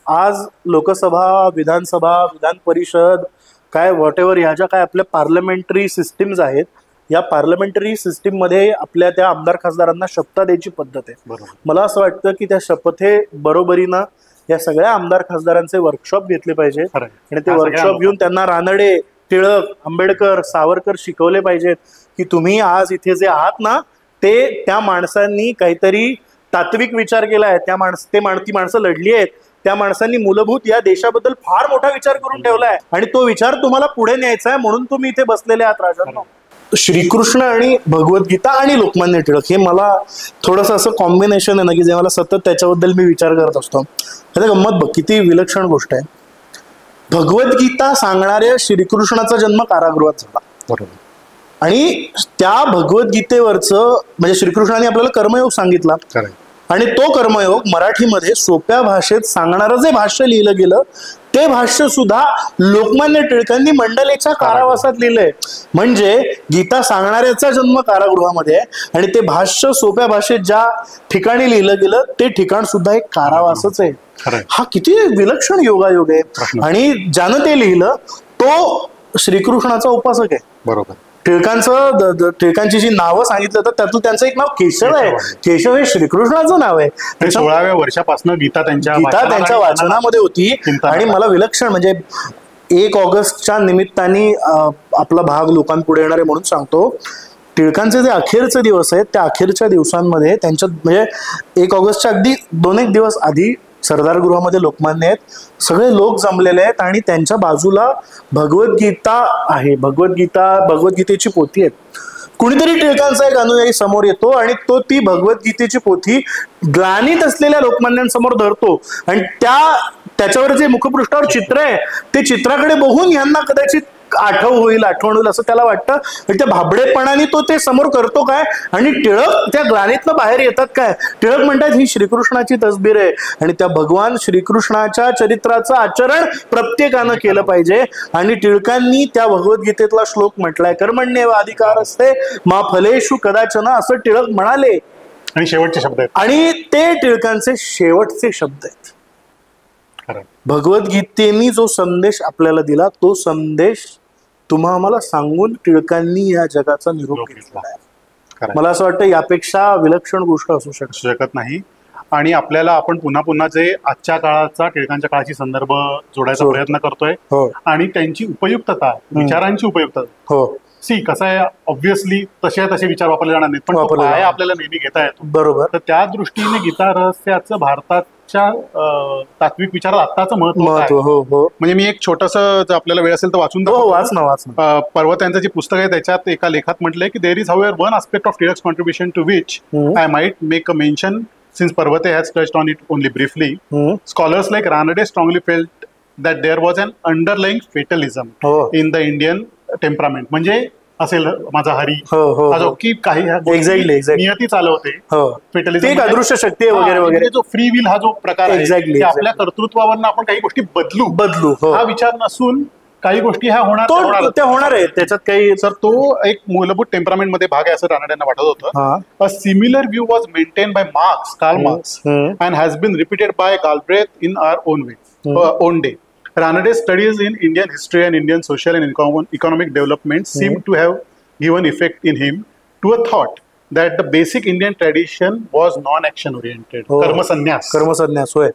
आज लोकसभा, विधानसभा, विधान परिषद, काय व्हॉट एव्हर, ह्या ज्या काय आपल्या पार्लमेंटरी सिस्टीम्स आहेत, या पार्लमेंटरी सिस्टीम मध्ये आपल्या त्या आमदार खासदारांना शपथ द्यायची पद्धत आहे. मला असं वाटतं की त्या शपथे बरोबरीनं या सगळ्या आमदार खासदारांचे वर्कशॉप घेतले पाहिजेत आणि ते वर्कशॉप घेऊन त्यांना रानडे, टिळक, आंबेडकर, सावरकर शिकवले पाहिजेत की तुम्ही आज इथे जे आहात ना, ते त्या माणसांनी काहीतरी तात्विक विचार केला आहे, ती माणसं लढली आहेत, त्या माणसांनी मूलभूत या देशाबद्दल फार मोठा विचार करून ठेवलाय आणि तो विचार तुम्हाला पुढे न्यायचा आहे, म्हणून तुम्ही इथे बसलेले आहात राजांनो. श्रीकृष्ण आणि भगवद्गीता आणि लोकमान्य टिळक हे मला थोडस असं कॉम्बिनेशन आहे ना, की जे मला सतत त्याच्याबद्दल मी विचार करत असतो. आता गंमत बघ, किती विलक्षण गोष्ट आहे. भगवद्गीता सांगणाऱ्या श्रीकृष्णाचा जन्म कारागृहात झाला, बरोबर, आणि त्या भगवद्गीतेवरचं म्हणजे श्रीकृष्णाने आपल्याला कर्मयोग सांगितला आणि तो कर्मयोग मराठीमध्ये सोप्या भाषेत सांगणारं जे भाष्य लिहिलं गेलं ते भाष्य सुद्धा लोकमान्य टिळकांनी मंडलेच्या कारावासात लिहिलंय. म्हणजे गीता सांगणाऱ्याचा जन्म कारागृहामध्ये आहे आणि ते भाष्य सोप्या भाषेत ज्या ठिकाणी लिहिलं गेलं ते ठिकाण सुद्धा एक कारावासच आहे. हा किती विलक्षण योगायोग आहे. आणि ज्यानं ते लिहिलं तो श्रीकृष्णाचा उपासक आहे, बरोबर. टिळकांची जी नावं सांगितलं तर त्यातून त्यांचं एक नाव केशव आहे. केशव हे श्रीकृष्णाचं नाव आहे. 16व्या वर्षापासून गीता त्यांच्या वाचनामध्ये होती. आणि मला विलक्षण म्हणजे 1 ऑगस्टच्या निमित्ताने आपला भाग लोकांपुढे येणार आहे म्हणून सांगतो. टिळकांचे जे अखेरचे दिवस आहेत त्या अखेरच्या दिवसांमध्ये त्यांच्या म्हणजे 1 ऑगस्टच्या अगदी 2-1 दिवस आधी सरदार गृहामध्ये लोकमान्य आहेत, सगळे लोक जमलेले आहेत आणि त्यांच्या बाजूला भगवद्गीता आहे. भगवद्गीतेची पोथी आहे. कुणीतरी टिळकांचा एक अनुयायी समोर येतो आणि तो ती भगवद्गीतेची पोथी ग्लानीत असलेल्या लोकमान्यांसमोर धरतो आणि त्याच्यावर जे मुखपृष्ठावर चित्र आहे ते चित्राकडे बघून यांना कदाचित आठवण होईल असं त्याला वाटतं. आणि त्या भाबडेपणाने तो ते समोर करतो काय आणि टिळक त्या ग्लानीतनं बाहेर येतात काय. टिळक म्हणतात ही श्रीकृष्णाची तसबीर आहे आणि त्या भगवान श्रीकृष्णाच्या चरित्राचं आचरण प्रत्येकानं केलं पाहिजे. आणि टिळकांनी त्या भगवद्गीतेतला श्लोक म्हटलाय, कर्मण्येव अधिकारस्ते मा फलेषु कदाचन, असं टिळक म्हणाले. आणि शेवटचे शब्द आहेत आणि ते टिळकांचे शेवटचे शब्द आहेत. भगवद्गीतेनी जो संदेश आपल्याला दिला तो संदेश तुम्हा आम्हाला सांगून टिळकांनी या जगाचा निरोप घेतला आहे. मला असं वाटतं यापेक्षा विलक्षण गोष्ट असू शकत नाही. आणि आपल्याला आपण पुन्हा पुन्हा जे आजच्या काळाचा टिळकांच्या काळाची संदर्भ जोडायचा प्रयत्न करतोय आणि त्यांची उपयुक्तता, विचारांची उपयुक्तता. कसं आहे, ऑब्व्हियसली तसे विचार वापरले जाणार नाहीत पण काय आपल्याला नेहमी घेता येतो, बरोबर. तर त्या दृष्टीने गीता रहस्याचं भारताच्या तात्विक विचारात आत्ताचं महत्व. म्हणजे मी एक छोटस आपल्याला वेळ असेल तर वाचून पर्वत यांचं जे पुस्तक आहे त्याच्यात एका लेखात म्हटलंय की there is however one aspect of Tilak's contribution to which I might make a mention since Parvate has touched on it only briefly. Scholars like Ranade strongly felt that there was an underlying fatalism in the Indian temperament. म्हणजे असेल माझा हरी की काही नियती चालवते, फेटलिझम एक अदृश्य शक्ती वगैरे वगैरे, जो फ्री विल हा जो प्रकार आहे आपल्या कर्तृत्वावर आपण काही गोष्टी बदलू हा विचार नसून काही गोष्टी ह्या होणार आहेत त्याच्यात काही. सर तो एक मूलभूत टेम्परामेंट मध्ये भाग आहे असं रानडेंना वाटत होतं. A similar view was maintain by Karl Marx and has been repeated by Galbraith in our own day. Ranede's studies in Indian history and Indian social and economic development seem to have given effect in him to a thought that the basic Indian tradition was non-action oriented. Karma-sannyas.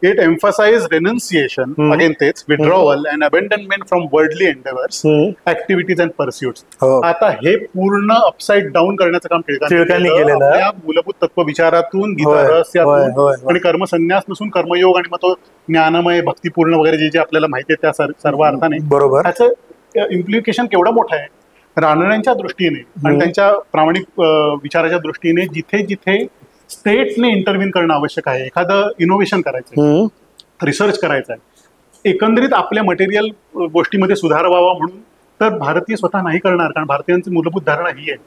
It emphasized renunciation, again तेच, withdrawal and abandonment from worldly endeavors, activities and pursuits. आता हे पूर्ण upside down करण्याचं काम टिळकांनी केलेलं आहे. आपल्या मूलभूत तत्व विचारातून, गीता रहस्यातून आणि कर्मसन्यास नसून कर्मयोग आणि मग तो ज्ञानमय भक्तीपूर्ण वगैरे जे आपल्याला माहिती आहे त्या सर्व अर्थाने, बरोबर, त्याचं इम्प्लिकेशन केवढं मोठं आहे. रानड्यांच्या दृष्टीने आणि त्यांच्या प्रामाणिक विचाराच्या दृष्टीने जिथे जिथे स्टेटने इंटरव्हीन करणं आवश्यक आहे, एखादं इनोव्हेशन करायचंय, रिसर्च करायचं आहे, एकंदरीत आपल्या मटेरियल गोष्टीमध्ये सुधार व्हावा म्हणून, तर भारतीय स्वतः नाही करणार. कारण भारतीयांची मूलभूत धारणा ही आहे.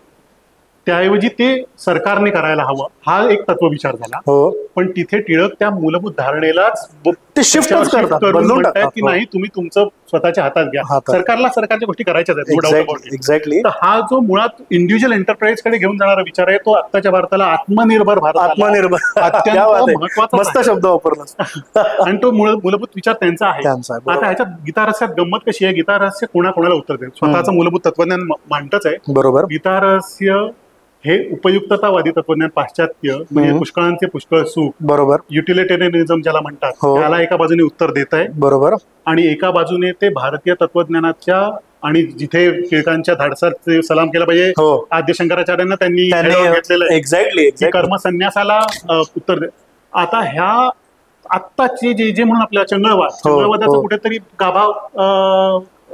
त्याऐवजी ते सरकारने करायला हवं हा एक तत्वविचार झाला. पण तिथे टिळक त्या मूलभूत धारणेलाच ते शिफ्ट करतात की नाही तुम्ही तुमचं स्वतःच्या हातात घ्या, सरकारला सरकारच्या गोष्टी करायच्याच आहेत. एक्झॅक्टली. हा जो मुळात इंडिव्हिज्युअल एंटरप्राइज कडे घेऊन जाणारा विचार आहे तो आत्ताच्या भारताला आत्मनिर्भर महत्वाचा मस्त शब्द वापरला आणि तो मूलभूत विचार त्यांचा आहे. आता ह्याच्यात गीता रहस्यात गंमत कशी आहे, गीता रहस्य कोणाकोणाला उत्तर देईल, स्वतःचं मूलभूत तत्वज्ञान मांडतच आहे, बरोबर. गीता रहस्य हे उपयुक्ततावादी तत्वज्ञान पाश्चात्य म्हणजे पुष्कळांचे पुष्कळ सुख, बरोबर, युटिलिटेरियनिझम ज्याला म्हणतात, त्याला एका बाजूने उत्तर देत आहे, बरोबर. आणि एका बाजूने ते भारतीय तत्वज्ञानाच्या आणि जिथे टिळकांच्या धाडसात सलाम केला पाहिजे आद्य शंकराचार्यांना त्यांनी घेतलेलं आहे, एक्झॅक्टली कर्मसन्यासाला उत्तर दे. आता ह्या आत्ताचे जे म्हणून आपल्या चंगळवादाचा कुठेतरी गाभा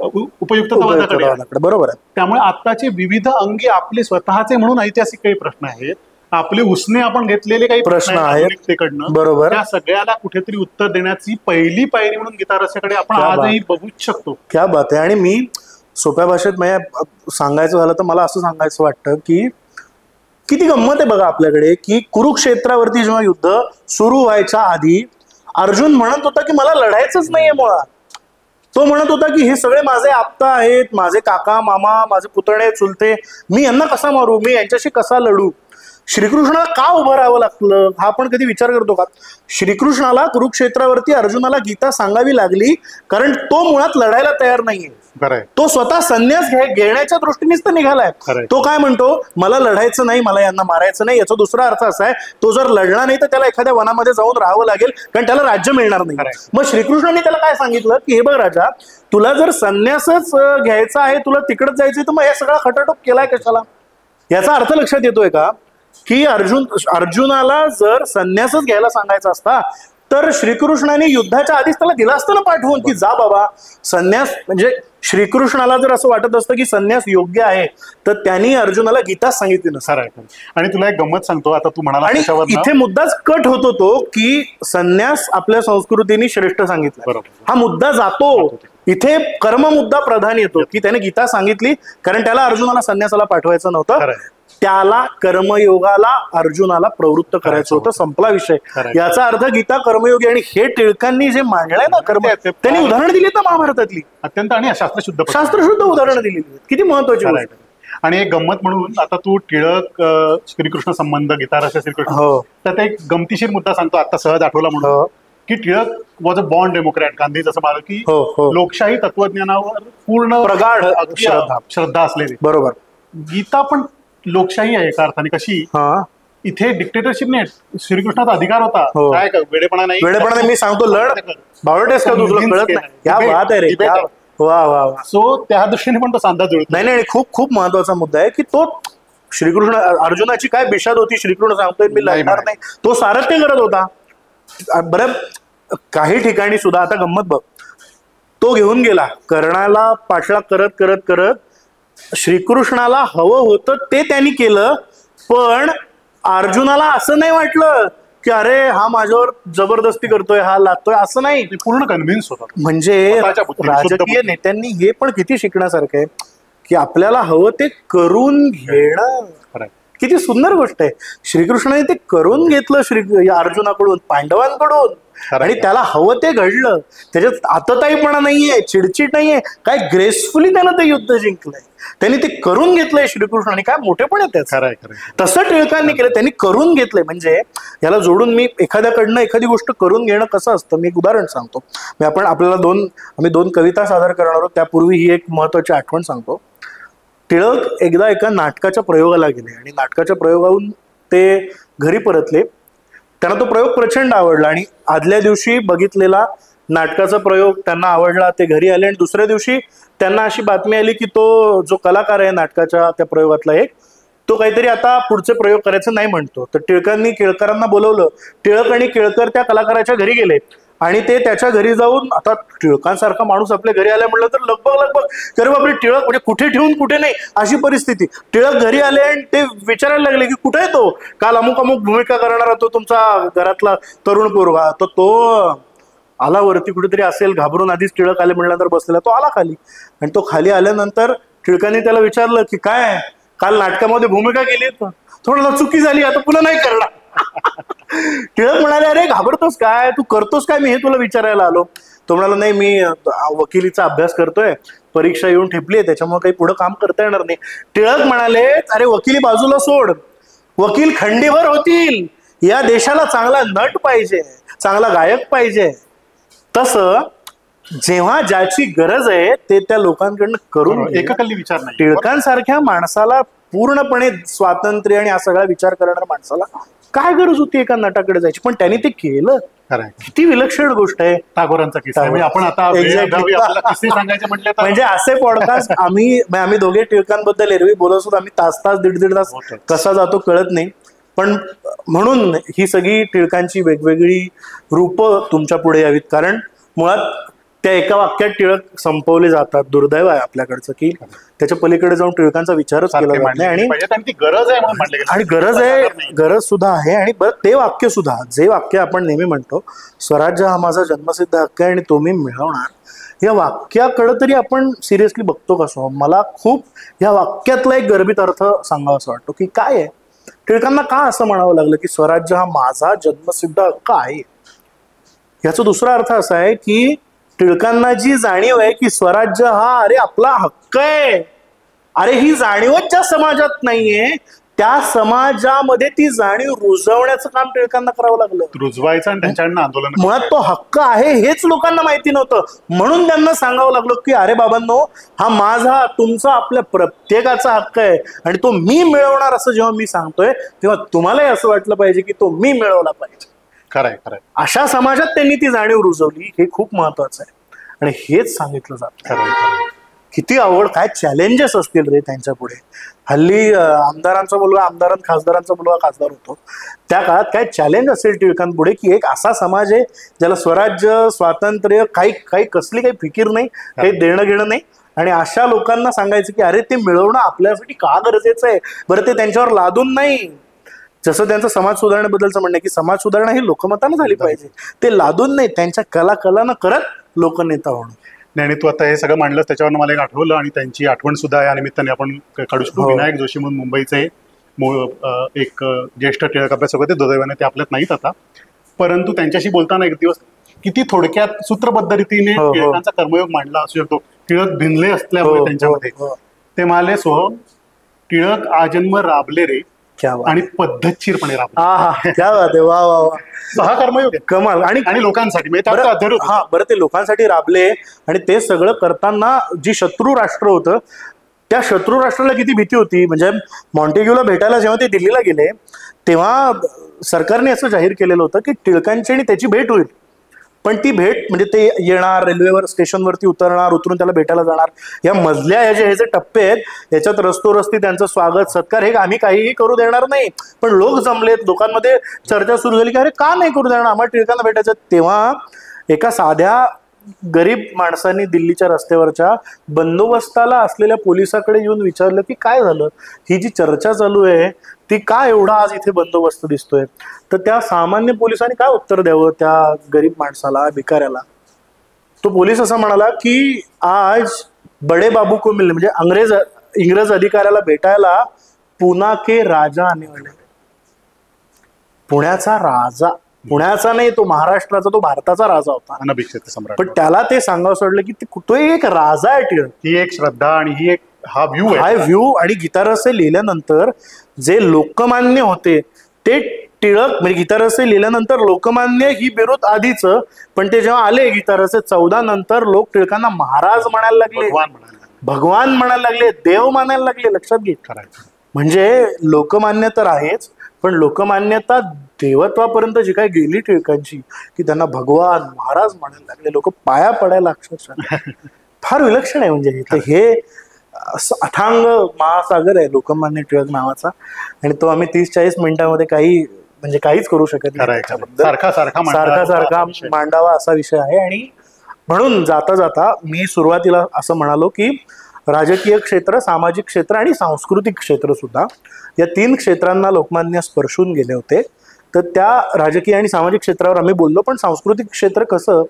उपयुक्ततावादाकडे, बरोबर आहे. त्यामुळे आत्ताचे विविध अंगी आपले स्वतःचे म्हणून ऐतिहासिक काही प्रश्न आहेत, आपले उसने आपण घेतलेले काही प्रश्न आहेत, बरोबर, त्या सगळ्याला कुठेतरी उत्तर देण्याची पहिली पायरी म्हणून गीतारस्याकडे आपण आजही बघूच शकतो. क्या बात आहे. आणि मी सोप्या भाषेत सांगायचं झालं तर मला असं सांगायचं वाटतं की किती गंमत आहे बघा आपल्याकडे, की कुरुक्षेत्रावरती जेव्हा युद्ध सुरू व्हायच्या आधी अर्जुन म्हणत होता की मला लढायचंच नाहीये मुळात. तो म्हणत होता की हे सगळे माझे आप्त आहेत, माझे काका मामा, माझे पुतणे चुलते, मी यांना कसा मारू, मी यांच्याशी कसा लढू. श्रीकृष्णाला का उभं राहावं लागलं हा आपण कधी विचार करतो का? श्रीकृष्णाला कुरुक्षेत्रावरती अर्जुनाला गीता सांगावी लागली कारण तो मुळात लढायला तयार नाहीये. तो स्वतः संन्यास घेण्याच्या दृष्टीनेच तर निघालाय. तो काय म्हणतो, मला लढायचं नाही, मला यांना मारायचं नाही. याचा दुसरा अर्थ असा आहे, तो जर लढला नाही तर त्याला एखाद्या वनामध्ये जाऊन राहावं लागेल कारण त्याला राज्य मिळणार नाही. मग श्रीकृष्णाने त्याला काय सांगितलं की हे बघ राजा, तुला जर संन्यासच घ्यायचा आहे, तुला तिकडच जायचं, तर मग हे सगळा खटाटोप केलाय कशाला. याचा अर्थ लक्षात येतोय का की अर्जुनाला जर संन्यासच घ्यायला सांगायचा असता तर श्रीकृष्णाने युद्धाच्या आधीच त्याला दिला असतं ना पाठवून की जा बाबा संन्यास. म्हणजे श्रीकृष्णाला जर असं वाटत असतं की संन्यास योग्य आहे तर त्यांनी अर्जुनाला गीताच सांगितली नसणार. आणि तुला एक गंमत सांगतो, आता तू म्हणाला, आणि इथे मुद्दाच कट होतो तो की संन्यास आपल्या संस्कृतीने श्रेष्ठ सांगितलं, हा मुद्दा जातो. इथे कर्म मुद्दा प्रधान येतो की त्याने गीता सांगितली कारण त्याला अर्जुनाला संन्यासाला पाठवायचं नव्हतं, त्याला कर्मयोगाला अर्जुनाला प्रवृत्त करायचं होतं, संपला विषय. याचा अर्थ गीता कर्मयोगी. आणि हे टिळकांनी जे मांडलंय ना कर्म, त्यांनी उदाहरण दिली तर महाभारतातली अत्यंत आणि शास्त्रशुद्ध उदाहरणं दिली, किती महत्वाची गोष्ट. आणि एक गंमत म्हणून आता तू टिळक श्रीकृष्ण संबंध गीतारस्य श्रीकृष्ण, तर ते एक गमतीशीर मुद्दा सांगतो आता सहज आठवला म्हणून की Tilak was a born democrat. Gandhi जसं मानलं की लोकशाही तत्वज्ञानावर पूर्ण प्रगाढ श्रद्धा असलेली, बरोबर. गीता पण लोकशाही आहे एका अर्थाने. कशी, इथे डिक्टेटरशिप नाही, श्रीकृष्णाचा अधिकार होता. काय वेडेपणा नाही, मी सांगतो लढ बावळटेस का तुला कळत नाही, क्या बात आहे रे, वा वा. सो त्या दृष्टीने पण तो सांधा जुळत नाही. खूप खूप महत्वाचा मुद्दा आहे की तो श्रीकृष्ण अर्जुनाची काय बिशाद होती, श्रीकृष्ण सांगतोय मी लढणार नाही, तो सारथ्य करत होता. बरं, काही ठिकाणी सुद्धा आता गंमत बघ, तो घेऊन गेला कर्णाला पाठलाग करत करत करत, श्रीकृष्णाला हवं होतं ते त्यांनी केलं, पण अर्जुनाला असं नाही वाटलं की अरे हा माझ्यावर जबरदस्ती करतोय, हा लादतोय, असं नाही. पूर्ण कन्व्हिन्स होता. म्हणजे राजकीय नेत्यांनी हे पण किती शिकण्यासारखं आहे की आपल्याला हवं ते करून घेणं. किती सुंदर गोष्ट आहे. श्रीकृष्णाने ते करून घेतलं अर्जुनाकडून, पांडवांकडून, आणि त्याला हवं ते घडलं. त्याच्यात आतताईपणा नाहीये, चिडचिड नाहीये, काय ग्रेसफुली त्यानं ते युद्ध जिंकलंय. त्यांनी ते करून घेतलंय श्रीकृष्णाने, काय मोठेपण आहे त्याचं. तसं टिळकांनी केलं, त्यांनी करून घेतलंय. म्हणजे याला जोडून मी एखाद्याकडनं एखादी गोष्ट करून घेणं कसं असतं, मी एक उदाहरण सांगतो. आम्ही दोन कविता सादर करणार आहोत, त्यापूर्वी ही एक महत्वाची आठवण सांगतो. टिळक एकदा एका नाटकाच्या प्रयोगाला गेले आणि नाटकाच्या प्रयोगाहून ते घरी परतले. त्यांना तो प्रयोग प्रचंड आवडला आणि आदल्या दिवशी बघितलेला नाटकाचा प्रयोग त्यांना आवडला. ते घरी आले आणि दुसऱ्या दिवशी त्यांना अशी बातमी आली की तो जो कलाकार आहे नाटकाच्या त्या प्रयोगातला एक, तो काहीतरी आता पुढचे प्रयोग करायचं नाही म्हणतो. तर टिळकांनी केळकरांना बोलवलं. टिळक आणि केळकर त्या कलाकाराच्या घरी गेले आणि ते त्याच्या घरी जाऊन, आता टिळकांसारखा माणूस आपल्या घरी आल्या म्हटलं तर लगभग अरे बापरे टिळक, म्हणजे कुठे ठेवून कुठे नाही अशी परिस्थिती. टिळक घरी आले आणि ते विचारायला लागले की कुठे आहे तो, काल अमुक अमुक भूमिका करणारा तो तुमचा घरातला तरुण पोरगा, तर तो आला वरती कुठेतरी असेल, घाबरून आधीच टिळक आले म्हणल्यानंतर बसलेला. तो आला खाली आणि तो खाली आल्यानंतर टिळकांनी त्याला विचारलं की काय काल नाटकामध्ये भूमिका केली, थोडं चुकी झाली, आता पुन्हा नाही करणार. टिळक म्हणाले अरे घाबरतोस काय, तू करतोस काय, मी हे तुला विचारायला आलो. तो म्हणाला नाही, मी वकिलीचा अभ्यास करतोय, परीक्षा येऊन ठेपली आहे, त्याच्यामुळे काही पुढे काम करता येणार नाही. टिळक म्हणाले अरे वकिली बाजूला सोड, वकील खंडीभर होतील, या देशाला चांगला नट पाहिजे, चांगला गायक पाहिजे. तसं जेव्हा ज्याची गरज आहे ते त्या लोकांकडनं करून एककल्ली विचार नाही. टिळकांसारख्या माणसाला पूर्णपणे स्वातंत्र्य आणि हा सगळा विचार करणाऱ्या माणसाला काय गरज होती एका नटाकडे जायची, पण त्यांनी ते केलं. किती विलक्षण गोष्ट आहे. टागोरांचा किस्सा आपण आता सांगायचं म्हटलं म्हणजे असे पॉडकास्ट आम्ही दोघे टिळकांबद्दल एरवी बोलत होतो, आम्ही तास दीड तास कसा जातो कळत नाही. पण म्हणून ही सगळी टिळकांची वेगवेगळी रूपं तुमच्या पुढे यावीत, कारण मुळात त्या एका वाक्यात टिळक संपवले जातात. दुर्दैव आहे आपल्याकडचं की त्याच्या पलीकडे जाऊन टिळकांचा विचारच केला जात नाही. आणि गरज आहे, आणि गरज सुद्धा आहे. आणि ते वाक्य सुद्धा, जे वाक्य आपण नेहमी म्हणतो, स्वराज्य हा माझा जन्मसिद्ध हक्क आहे आणि तो मी मिळवणार, या वाक्याकडे तरी आपण सिरियसली बघतो कसं? मला खूप या वाक्यातला एक गर्भित अर्थ सांगावा असं वाटतो की काय आहे, टिळकांना का असं म्हणावं लागलं की स्वराज्य हा माझा जन्मसिद्ध हक्क आहे? याचा दुसरा अर्थ असा आहे की टिळकांना जी जाणीव आहे की स्वराज्य हा अरे आपला हक्क आहे, अरे ही जाणीवच ज्या समाजात नाहीये त्या समाजामध्ये ती जाणीव रुजवण्याचं काम टिळकांना करावं लागलं, रुजवायचं आणि त्यांच्याकडनं आंदोलन. मुळात तो हक्क आहे हेच लोकांना माहिती नव्हतं, म्हणून त्यांना सांगावं लागलं की अरे बाबांनो, हा माझा, तुमचा, आपल्या प्रत्येकाचा हक्क आहे आणि तो मी मिळवणार. असं जेव्हा मी सांगतोय तेव्हा तुम्हालाही असं वाटलं पाहिजे की तो मी मिळवला पाहिजे. खरंय खरंय. अशा समाजात त्यांनी ती जाणीव रुजवली, हे खूप महत्वाचं आहे आणि हेच सांगितलं जातं. किती आवड, काय चॅलेंजेस असतील रे त्यांच्या पुढे. हल्ली आमदारांचा मुलगा आमदार, खासदारांचा मुलगा खासदार होतो, त्या काळात काय चॅलेंज असेल टिळकांपुढे की एक असा समाज आहे ज्याला स्वराज्य, स्वातंत्र्य, काही कसली काही फिकीर नाही, काही देणं घेणं नाही, आणि अशा लोकांना सांगायचं की अरे ते मिळवणं आपल्यासाठी का गरजेचं आहे. बरं, ते त्यांच्यावर लादून नाही, जसं त्यांचं समाज सुधारणेबद्दलचं म्हणणं की समाज सुधारणा ही लोकमतानं झाली पाहिजे, ते लादून नाही, त्यांच्या कलानं करत लोकनेता होणं. आणि तू आता हे सगळं मांडलंस त्याच्यावर मला एक आठवलं, आणि त्यांची आठवण सुद्धा या निमित्ताने आपण काढू शकतो. विनायक जोशी म्हणून मुंबईचे एक ज्येष्ठ टिळक अभ्यासक होते, दुर्दैवाने ते आपल्यात नाहीत आता, परंतु त्यांच्याशी बोलताना एक दिवस किती थोडक्यात सूत्रबद्ध रीतीने टिळकांचा कर्मयोग मांडला असू शकतो. टिळक भिनले असल्यामुळे त्यांच्यामध्ये ते म्हणाले, सोहम टिळक आजन्म राबले रे आणि पद्धतशीरपणे राबले. हा कर्मयोग कमाल. आणि लोकांसाठी बरं, ते लोकांसाठी राबले, आणि ते सगळं करताना जी शत्रू राष्ट्र होतं त्या शत्रू राष्ट्राला किती भीती होती. म्हणजे मॉन्टेग्यूला भेटायला जेव्हा ते दिल्लीला गेले तेव्हा सरकारने असं जाहीर केलेलं होतं की टिळकांची आणि त्याची भेट होईल, पण ती भेट म्हणजे ते येणार, रेल्वेवर स्टेशनवरती उतरणार, उतरून त्याला भेटायला जाणार, या मधल्या हे जे टप्पे आहेत याच्यात रस्तोरस्ती त्यांचं स्वागत सत्कार हे आम्ही काहीही करू देणार नाही. पण लोक जमलेत, लोकांमध्ये चर्चा सुरू झाली की अरे का नाही करू देणार, आम्हाला टिळकांना भेटायचं. तेव्हा एका साध्या गरीब माणसांनी दिल्लीच्या रस्त्यावरच्या बंदोबस्ताला असलेल्या पोलिसाकडे येऊन विचारलं की काय झालं, ही जी चर्चा चालू आहे ती का एवढा आज इथे बंदोबस्त दिसतोय. तर त्या सामान्य पोलिसांनी काय उत्तर द्यावं त्या गरीब माणसाला, भिकाऱ्याला. तो पोलीस असा म्हणाला की आज बडे बाबू को मिलने, म्हणजे इंग्रज अधिकाऱ्याला भेटायला पुणा के राजा आने वाले. पुण्याचा राजा, पुण्याचा नाही, तो महाराष्ट्राचा, तो भारताचा राजा होता, अनभिषिक्त सम्राट. पण त्याला ते सांगावं सोडलं की तो एक राजा आहे टिळक. ही एक श्रद्धा आणि ही एक हा व्ह्यू. आणि गीतारहस्य लिहिल्यानंतर जे लोकमान्य होते ते टिळक, म्हणजे गीतारहस्य लिहिल्यानंतर लोकमान्य ही बिरुद आधीच, पण ते जेव्हा आले गीतारहस्य 14 नंतर लोक टिळकांना महाराज म्हणायला लागले, भगवान म्हणायला लागले, देव मानायला लागले. लक्षात घे, म्हणजे लोकमान्य तर आहेच, पण लोकमान्यता देवत्वापर्यंत जी काही गेली टिळकांची की त्यांना भगवान, महाराज म्हणायला लागले, लोक पाया पडायला अक्षरशः. फार विलक्षण आहे. म्हणजे हे अथांग महासागर आहे लोकमान्य टिळक नावाचा, आणि तो आम्ही 30-40 मिनिटांमध्ये काहीच करू शकत नाही. सारखा मांडावा असा विषय आहे. आणि म्हणून जाता जाता मी सुरुवातीला असं म्हणालो की राजकीय क्षेत्र, सामाजिक क्षेत्र आणि सांस्कृतिक क्षेत्र सुद्धा, या 3 क्षेत्रांना लोकमान्य स्पर्शून गेले होते. तर त्या राजकीय आणि सामाजिक क्षेत्रावर आम्ही बोललो, पण सांस्कृतिक क्षेत्र कसं,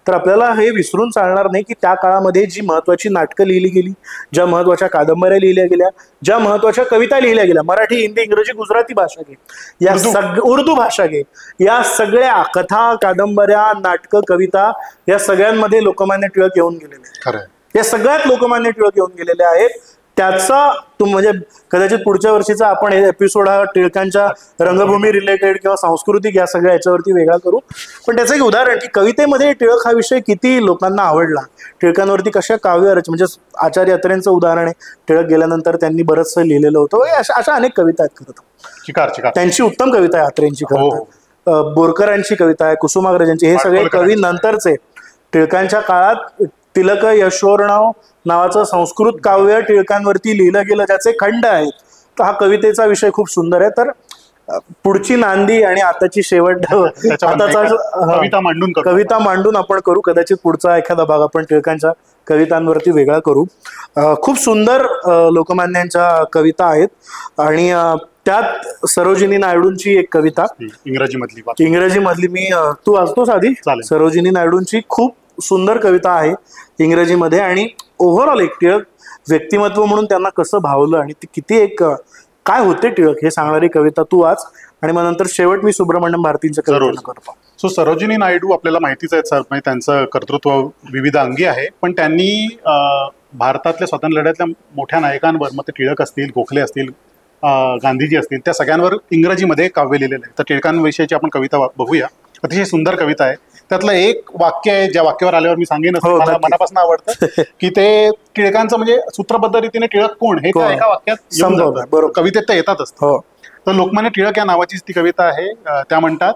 तर आपल्याला हे विसरून चालणार नाही की त्या काळामध्ये जी महत्वाची नाटकं लिहिली गेली, ज्या महत्वाच्या कादंबऱ्या लिहिल्या गेल्या, ज्या महत्वाच्या कविता लिहिल्या गेल्या, मराठी, हिंदी, इंग्रजी, गुजराती भाषा घे, या उर्दू भाषा घे, या सगळ्या कथा, कादंबऱ्या, नाटकं, कविता, या सगळ्यांमध्ये लोकमान्य टिळक येऊन गेलेले, या सगळ्यात लोकमान्य टिळक येऊन गेलेले आहेत. त्याचा म्हणजे कदाचित पुढच्या वर्षीचा आपण हे एपिसोड हा टिळकांच्या रंगभूमी रिलेटेड किंवा सांस्कृतिक या सगळ्या याच्यावरती वेगळा करू. पण त्याचं एक उदाहरण की कवितेमध्ये टिळक हा विषय किती लोकांना आवडला, टिळकांवरती कशा काव्य म्हणजे आचार्य अत्रेंचं उदाहरण आहे, टिळक गेल्यानंतर त्यांनी बरंचसं लिहिलेलं होतं. अशा अनेक कविता आहेत. खरं तर त्यांची उत्तम कविता आहे अत्रेंची, खरं बोरकरांची कविता आहे, कुसुमाग्रजांची, हे सगळे कवी नंतरचे. टिळकांच्या काळात तिलक यशोवर्णव नावाचं संस्कृत काव्य टिळकांवरती लिहिलं गेलं, ज्याचे खंड आहेत. तर हा कवितेचा विषय खूप सुंदर आहे. तर पुढची नांदी आणि आताची शेवट कविता मांडून आपण करू. कदाचित पुढचा एखादा भाग आपण टिळकांच्या कवितांवरती वेगळा करू. खूप सुंदर लोकमान्यांच्या कविता आहेत आणि त्यात सरोजिनी नायडूंची एक कविता इंग्रजी मधली मी तू वाचतोस आधी. सरोजिनी नायडूंची खूप सुंदर कविता आहे इंग्रजीमध्ये आणि ओव्हरऑल एक टिळक व्यक्तिमत्व म्हणून त्यांना कसं भावलं आणि ते किती एक काय होते टिळक हे सांगणारी कविता तू वाच आणि मग नंतर शेवट मी सुब्रमण्यम भारतींच्या कविता करतो. सो सरोजिनी नायडू आपल्याला माहितीच आहे सर, त्यांचं कर्तृत्व विविध अंगी आहे, पण त्यांनी भारतातल्या स्वातंत्र्य लढ्यातल्या मोठ्या नायकांवर, मग ते टिळक असतील, गोखले असतील, गांधीजी असतील, त्या सगळ्यांवर इंग्रजीमध्ये काव्य लिहिलेलं आहे. तर टिळकांविषयीची आपण कविता बघूया. अतिशय सुंदर कविता आहे. त्यातलं एक वाक्य आहे ज्या वाक्यावर आल्यावर मी सांगेन मला मनापासून आवडतं की ते टिळकांचं म्हणजे सूत्रबद्ध रीतीने टिळक कोण हे त्या एका वाक्यात कवितेत तर येतातच. तर लोकमान्य टिळक या नावाचीच ती कविता आहे. त्या म्हणतात,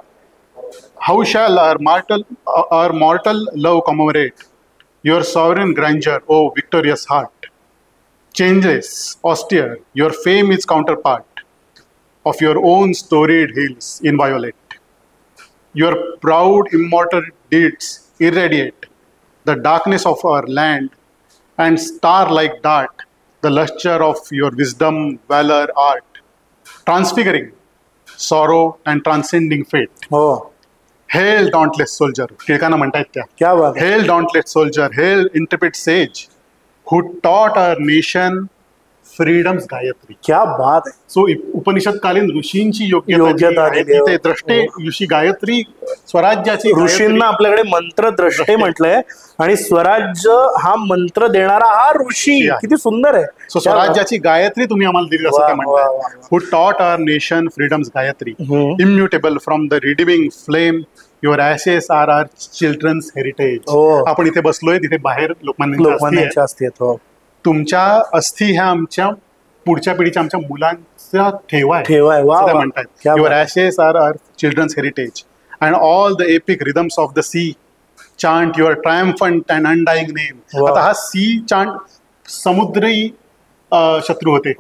how shall our mortal love commemorate your sovereign grandeur O victorious heart, changeless austere your fame is counterpart of your own storied hills in violet. Your proud immortal deeds irradiate the darkness of our land and star-like dart the lustre of your wisdom, valor, art, transfiguring sorrow and transcending fate. Hail dauntless soldier. टिळकांना म्हणतायत त्या. क्या बात. Hail dauntless soldier, hail intrepid sage who taught our nation freedoms Gayatri. क्या बात आहे. So उपनिषदकालीन ऋषींची योग्यता तिथे द्रष्टे ऋषी गायत्री स्वराज्याची. ऋषींना आपल्याकडे मंत्र द्रष्टे म्हटलंय आणि स्वराज्य हा मंत्र देणारा हा ऋषी. किती सुंदर आहे. सो स्वराज्याची गायत्री तुम्ही आम्हाला दिली असं ते म्हणतात. Who taught our nation freedom's Gayatri, immutable from the redeeming flame your ashes are our children's heritage. आपण इथे बसलोय, तिथे बाहेर लोकमान्यांच्या असतात. तुमच्या अस्थी ह्या आमच्या पुढच्या पिढीच्या आमच्या मुलांचा ठेवा म्हणतात. Your ashes are our children's heritage and all the epic rhythms of the sea chant your triumphant and undying name. आता हा सी चांट समुद्री शत्रू होते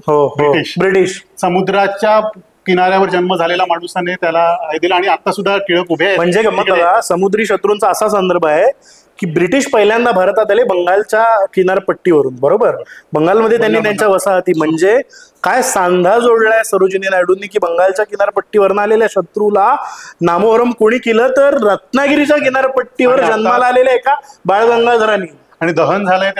ब्रिटिश. समुद्राच्या किनाऱ्यावर जन्म झालेला माणूसाने त्याला हे दिला आणि आता सुद्धा टिळक उभे आहे. म्हणजे गमत बघा, समुद्री शत्रूंचा असा संदर्भ आहे की ब्रिटिश पहिल्यांदा भारतात आले बंगालच्या किनारपट्टीवरून. बरोबर, बंगालमध्ये त्यांनी त्यांच्या वसाहती म्हणजे काय सांधा जोडलाय सरोजिनी नायडूंनी की बंगालच्या किनारपट्टीवरून आलेल्या शत्रूला नामोहरम कोणी केलं तर रत्नागिरीच्या किनारपट्टीवर जन्माला आलेल्या एका बाळ गंगाधरांनी. आणि दहन झालंय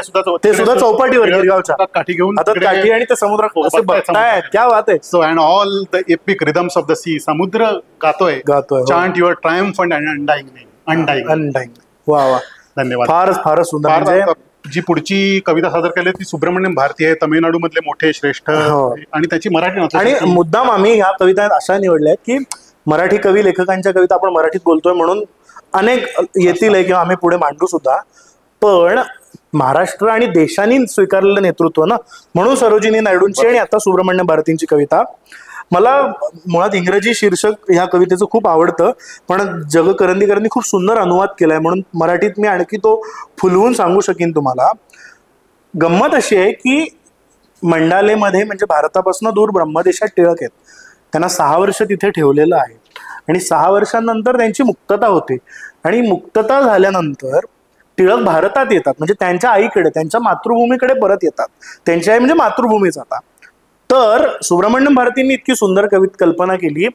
ते सुद्धा चौपाटीवर गिरगावच्या काठी घेऊन काठी आणि ते समुद्र क्या बात आहे. So and all the epic rhythms of the sea. समुद्र गातोय chant your triumphant and undying. वा वा, धन्यवाद. फारच सुंदर. म्हणजे जी पुढची कविता सादर केली ती सुब्रमण्यम भारती आहे, तमिळनाडू मधले मोठे श्रेष्ठ, आणि त्याची मराठी. आणि मुद्दाम आम्ही ह्या कविता अशा निवडल्या की मराठी कवी लेखकांच्या कविता आपण मराठीत बोलतोय म्हणून अनेक येतील किंवा आम्ही पुढे मांडू सुद्धा, पण महाराष्ट्र आणि देशाने स्वीकारलेलं नेतृत्व ना, म्हणून सरोजिनी नायडूंची आणि आता सुब्रमण्यम भारतींची कविता. मला मुळात इंग्रजी शीर्षक ह्या कवितेचं खूप आवडतं, पण जग करंदीकरांनी खूप सुंदर अनुवाद केलाय म्हणून मराठीत मी आणखी तो फुलवून सांगू शकेन तुम्हाला. गंमत अशी आहे की मंडालेमध्ये म्हणजे भारतापासून दूर ब्रह्मदेशात टिळक आहेत. त्यांना 6 वर्ष तिथे ठेवलेलं आहे आणि 6 वर्षांनंतर त्यांची मुक्तता होते आणि मुक्तता झाल्यानंतर टिळक भारतात येतात, म्हणजे त्यांच्या आईकडे, त्यांच्या मातृभूमीकडे परत येतात. त्यांची आई म्हणजे मातृभूमीच. आता तर सुब्रमण्यम भारतींनी इतकी सुंदर कल्पना केली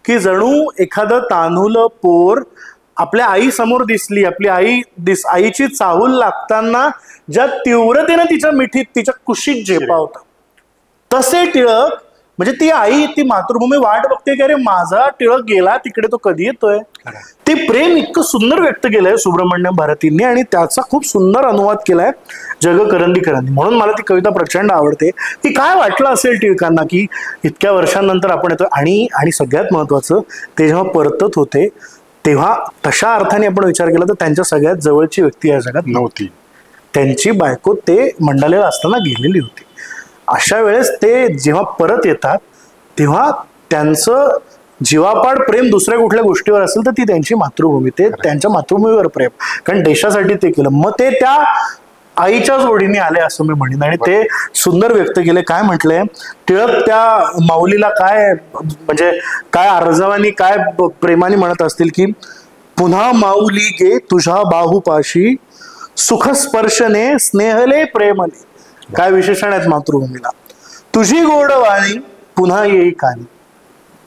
की जणू एखादं तान्हुलं पोर आपल्या आई समोर दिसली, आपली आईची चाहूल लागताना ज्या तीव्रतेनं तिच्या मिठीत, तिच्या कुशीत झेपावतं, तसे टिळक म्हणजे ती आई, ती मातृभूमी वाट बघते की अरे माझा टिळक गेला तिकडे, तो कधी येतोय. ते प्रेम इतकं सुंदर व्यक्त केलंय सुब्रमण्यम भारतींनी आणि त्याचा खूप सुंदर अनुवाद केलाय जग करंदीकरांनी. म्हणून मला ती कविता प्रचंड आवडते. की काय वाटलं असेल टिळकांना की इतक्या वर्षांनंतर आपण येतो, आणि सगळ्यात महत्वाचं ते जेव्हा परतत होते तेव्हा तशा अर्थाने आपण विचार केला तर त्यांच्या सगळ्यात जवळची व्यक्ती या जगात नव्हती. त्यांची बायको ते मंडालेला असताना गेलेली होती. अशा वेळेस ते जेव्हा परत येतात तेव्हा त्यांचं जीवापाड प्रेम दुसऱ्या कुठल्या गोष्टीवर असेल तर ती त्यांची मातृभूमी, ते त्यांच्या मातृभूमीवर प्रेम, कारण देशासाठी ते केलं. मग ते त्या आईच्या जोडीने आले असं मी म्हणेन. आणि ते सुंदर व्यक्त केले. काय म्हटलंय टिळक त्या माऊलीला, काय म्हणजे काय अर्जावानी काय प्रेमाने म्हणत असतील की पुन्हा माऊली गे तुझ्या बाहुपाशी सुखस्पर्शने स्नेहले प्रेमले. काय विशेषण आहेत मातृभूमीला. तुझी गोड वाणी पुन्हा येई कानी,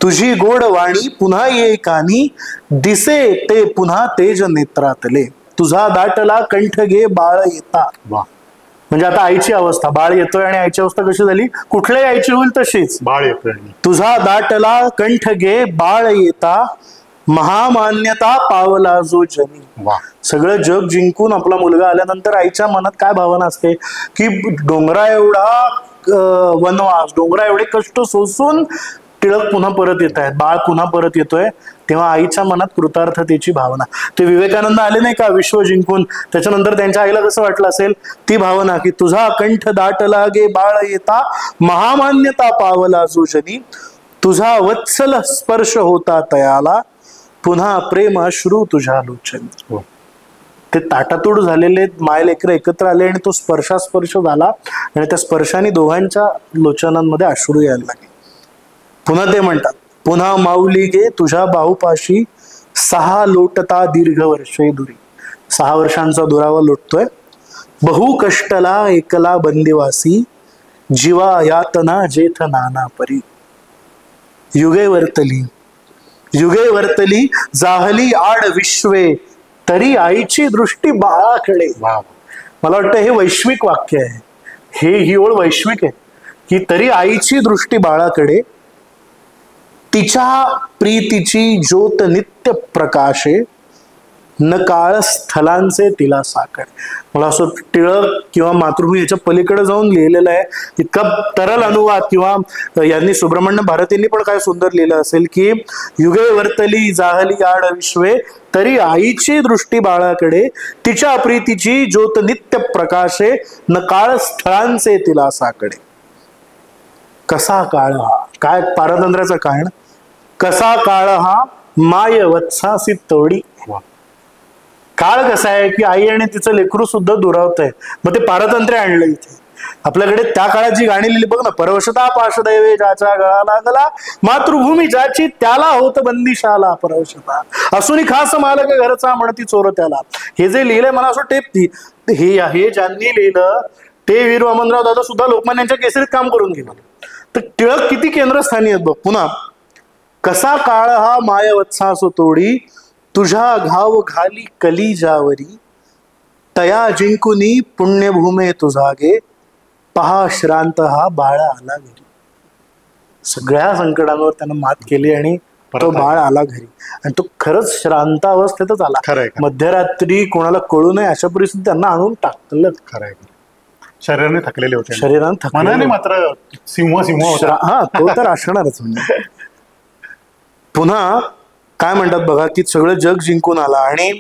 तुझी गोड वाणी पुन्हा येई कानी, दिसे ते पुन्हा तेज नेत्रातले, तुझा दाटला कंठ गे बाळ येता. म्हणजे आता आईची अवस्था, बाळ येतोय आणि आईची अवस्था कशी झाली, कुठल्याही आईची होईल तशीच. बाळ येतोय. तुझा दाटला कंठ गे बाळ येता, महामान्यता पावला जो जनी. सगळं जग जिंकून आपला मुलगा आल्यानंतर आईच्या मनात काय भावना असते की डोंगरा एवढा वनवास, डोंगरा एवढे कष्ट सोसून टिळक पुन्हा परत येत आहेत, बाळ पुन्हा परत येतोय, तेव्हा आईच्या मनात कृतार्थतेची भावना. ते विवेकानंद आले नाही का विश्व जिंकून, त्याच्यानंतर त्यांच्या आईला कसं वाटलं असेल ती भावना की तुझा कंठ दाटला गे बाळ येता, महामान्यता पावला जो जनी, तुझा वत्सल स्पर्श होता तयाला, पुन्हा प्रेम अश्रू तुझ्या लोचनी. ते ताटातूड झालेले माय लेकर एकत्र आले आणि तो स्पर्शास्पर्श झाला आणि त्या स्पर्शाने दोघांच्या लोचनांमध्ये अश्रू यायला लागले. पुन्हा ते म्हणतात पुन्हा माऊली गे तुझ्या बाहुपाशी, 6 लोटता दीर्घ वर्षे दुरी. 6 वर्षांचा दुरावा लोटतोय. बहु कष्टला एकला बंदिवासी, जीवा यातना जेथ नाना परी. युगे वर्तली युगे वर्तली जाहली आड विश्वे, तरी आईची दृष्टी बाळाकडे. मला वाटतं हे वैश्विक वाक्य आहे, ही ओळ वैश्विक आहे की तरी आईची दृष्टी बाळाकडे, तिच्या प्रीतीची ज्योत नित्य प्रकाशे, न काळ स्थलांचे तिला साकडे. मला असं टिळक किंवा मातृभूमी याच्या पलीकडे जाऊन लिहिलेलं आहे. इतका तरल अनुवाद. किंवा यांनी सुब्रमण्यम भारतींनी पण काय सुंदर लिहिलं असेल की युगे वर्तली जाहली आड विश्वे, तरी आईची दृष्टी बाळाकडे, तिच्या प्रीतीची ज्योत नित्य प्रकाशे, न काळ स्थळांचे तिला साकडे. कसा काळ हा, काय पारतंत्र्याचा काळ. कसा काळ हा माय वत्सासी तोडी. काळ कसा आहे की आई आणि तिचं लेकरू सुद्धा दुरावत आहे. मग ते पारतंत्र्य आणलं इथे आपल्याकडे. त्या काळात जी गाणी लिहिली बघ ना, परवशता पाशदैवे ज्याच्या गळा लागला, मातृभूमी ज्याची त्याला होत बंदिशाला परवशता, असूनी खास मालक घरचा म्हणती चोर त्याला. हे जे लिहिलंय मला असं वाटतं हे ज्यांनी लिहिलं ते वीर वामनराव दादा सुद्धा लोकमान्यांच्या केसरीत काम करून गेलं. तर टिळक किती केंद्रस्थानी आहेत बघ. पुन्हा कसा काळ हा माय वत्सास तोडी, तुझ्या घाव घाली कली जावरी, तया जिंकुनी पुण्यभूमे तुझा गे, पहा श्रांत हा बाळा आला घरी. सगळ्या संकटांवर त्यानं मात केली आणि तो बाळ आला घरी. आणि तो खरंच श्रांत अवस्थेतच आला. मध्यरात्री कोणाला कळू नये अशा परिस्थितीत त्यांना आणून टाकलं. खरंय. शरीराने थकलेले होते. शरीराने थकलेले मात्र सिंह हा तो तर असणारच. म्हणजे पुन्हा काय म्हणतात बघा की सगळं जग जिंकून आला आणि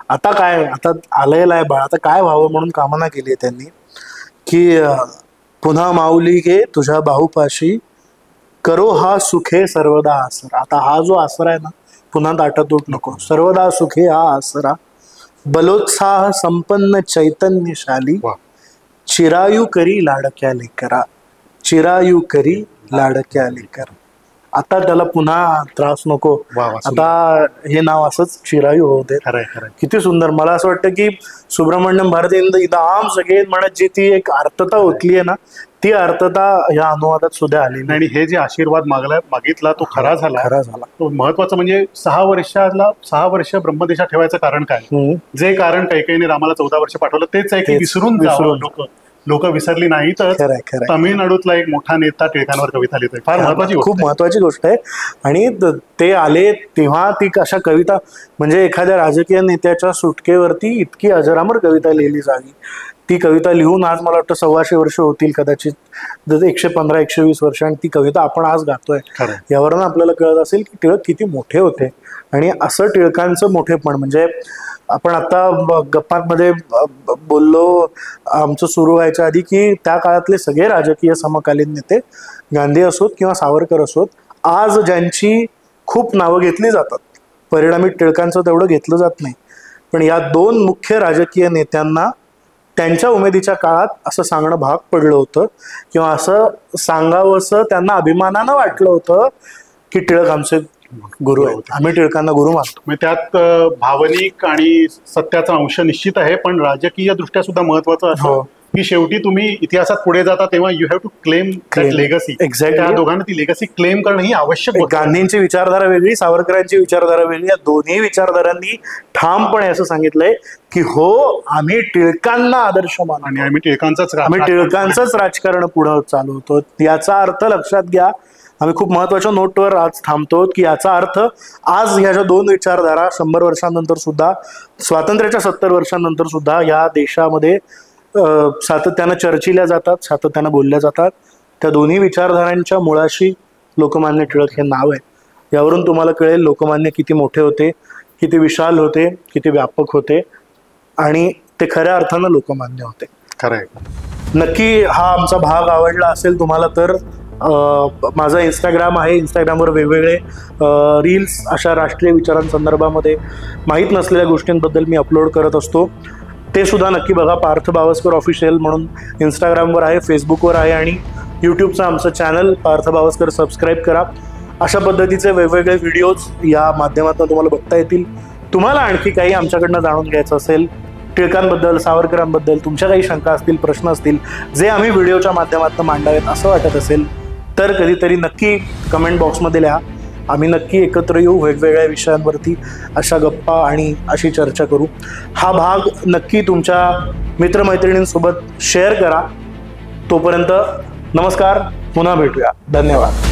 आता काय, आता आलेला आहे बाळ, आता काय व्हावं म्हणून कामना केली त्यांनी की पुन्हा माऊली गे तुझ्या बाहुपाशी, करो हा सुखे सर्वदा आसरा. आता हा जो आसरा आहे ना, पुन्हा दाटातूट नको, सर्वदा सुखे हा आसरा, बलोत्साह संपन्न चैतन्यशाली, चिरायू करी लाडक्या लेकरा, चिरायू करी लाडक्या लेकरा. आता त्याला पुन्हा त्रास नको, आता हे नाव असंच चिरायू होऊ दे. किती सुंदर. मला असं वाटतं की सुब्रमण्यम भारती दाम सगळे म्हणत जी ती एक अर्थता ओतली आहे ना, ती अर्थता या अनुवादात सुद्धा आली. आणि हे जे आशीर्वाद मागितला तो खरा झाला. तो महत्वाचं म्हणजे 6 वर्ष ब्रह्मदेशात ठेवायचं कारण काय, जे कारण कैकेयीने रामाला 14 वर्ष पाठवलं तेच आहे की विसरून लोक विसरली नाही. तर तामिळनाडूतला एक मोठा नेता टिळकांवर कविता लिहितोय. फार महत्वाची, खूप महत्वाची गोष्ट आहे. आणि ते आले तेव्हा ती अशा कविता, म्हणजे एखाद्या राजकीय नेत्याच्या सुटकेवरती इतकी अजरामर कविता लिहिली जावी. ती कविता लिहून आज मला वाटतं 125 वर्ष होतील कदाचित, 115-120 वर्ष, आणि ती कविता आपण आज गातोय. यावरून आपल्याला कळत असेल की टिळक किती मोठे होते. आणि असं टिळकांचं मोठेपण म्हणजे आपण आता गप्पांमध्ये बोललो आमचं सुरू व्हायच्या आधी की त्या काळातले सगळे राजकीय समकालीन नेते, गांधी असोत किंवा सावरकर असोत, आज ज्यांची खूप नावं घेतली जातात, परिणामी टिळकांचं तेवढं घेतलं जात नाही. पण या 2 मुख्य राजकीय नेत्यांना त्यांच्या उमेदीच्या काळात असं सांगणं भाग पडलं होतं किंवा असं सांगावंसं त्यांना अभिमानानं वाटलं होतं की टिळक आमचे गुरु आहेत, आम्ही टिळकांना गुरु मानतो. त्यात भावनिक आणि सत्याचा अंश निश्चित आहे, पण राजकीय दृष्ट्या सुद्धा महत्वाचं असतं की शेवटी तुम्ही इतिहासात पुढे जाता तेव्हा you have to claim legacy. Exactly. त्या दोघांना ती लेगसी क्लेम करणं ही आवश्यक होतं. गांधींची विचारधारा वेगळी, सावरकरांची विचारधारा वेगळी. या दोन्ही विचारधारांनी ठामपणे असं सांगितलंय की हो आम्ही टिळकांना आदर्श मानतो आणि आम्ही टिळकांचंच राजकारण पुढे चालवतो. याचा अर्थ लक्षात घ्या. आम्ही खूप महत्वाच्या नोटवर आज थांबतो की याचा अर्थ आज ह्याच्या दोन विचारधारा 100 वर्षांनंतर सुद्धा, स्वातंत्र्याच्या 70 वर्षांनंतर सुद्धा या देशामध्ये सातत्यानं चर्चिल्या जातात, सातत्यानं बोलल्या जातात. त्या दोन्ही विचारधारांच्या मुळाशी लोकमान्य टिळक हे नाव आहे. यावरून तुम्हाला कळेल लोकमान्य किती मोठे होते, किती विशाल होते, किती व्यापक होते आणि ते खऱ्या अर्थानं लोकमान्य होते. खरं आहे. नक्की हा आमचा भाग आवडला असेल तुम्हाला तर माझा इंस्टाग्राम आहे, इंस्टाग्रामवर वेगवेगळे रील्स अशा राष्ट्रीय विचारांसंदर्भामध्ये माहीत नसलेल्या गोष्टींबद्दल मी अपलोड करत असतो. ते सुद्धा नक्की बघा. पार्थ बावस्कर ऑफिशियल म्हणून इंस्टाग्रामवर आहे, फेसबुकवर आहे आणि यूट्यूबचं आमचं चॅनल पार्थ बावस्कर सबस्क्राईब करा. अशा पद्धतीचे वेगवेगळे व्हिडिओज या माध्यमातून तुम्हाला बघता येतील. तुम्हाला आणखी काही आमच्याकडनं जाणून घ्यायचं असेल टिळकांबद्दल, सावरकरांबद्दल, तुमच्या काही शंका असतील, प्रश्न असतील जे आम्ही व्हिडिओच्या माध्यमातून मांडावेत असं वाटत असेल तर कधीतरी नक्की कमेंट बॉक्समध्ये लिहा. आम्ही नक्की एकत्र येऊ, वेगवेगळ्या विषयांवरती अशा गप्पा आणि अशी चर्चा करू. हा भाग नक्की तुमच्या मित्रमैत्रिणींसोबत शेअर करा. तोपर्यंत नमस्कार, पुन्हा भेटूया. धन्यवाद.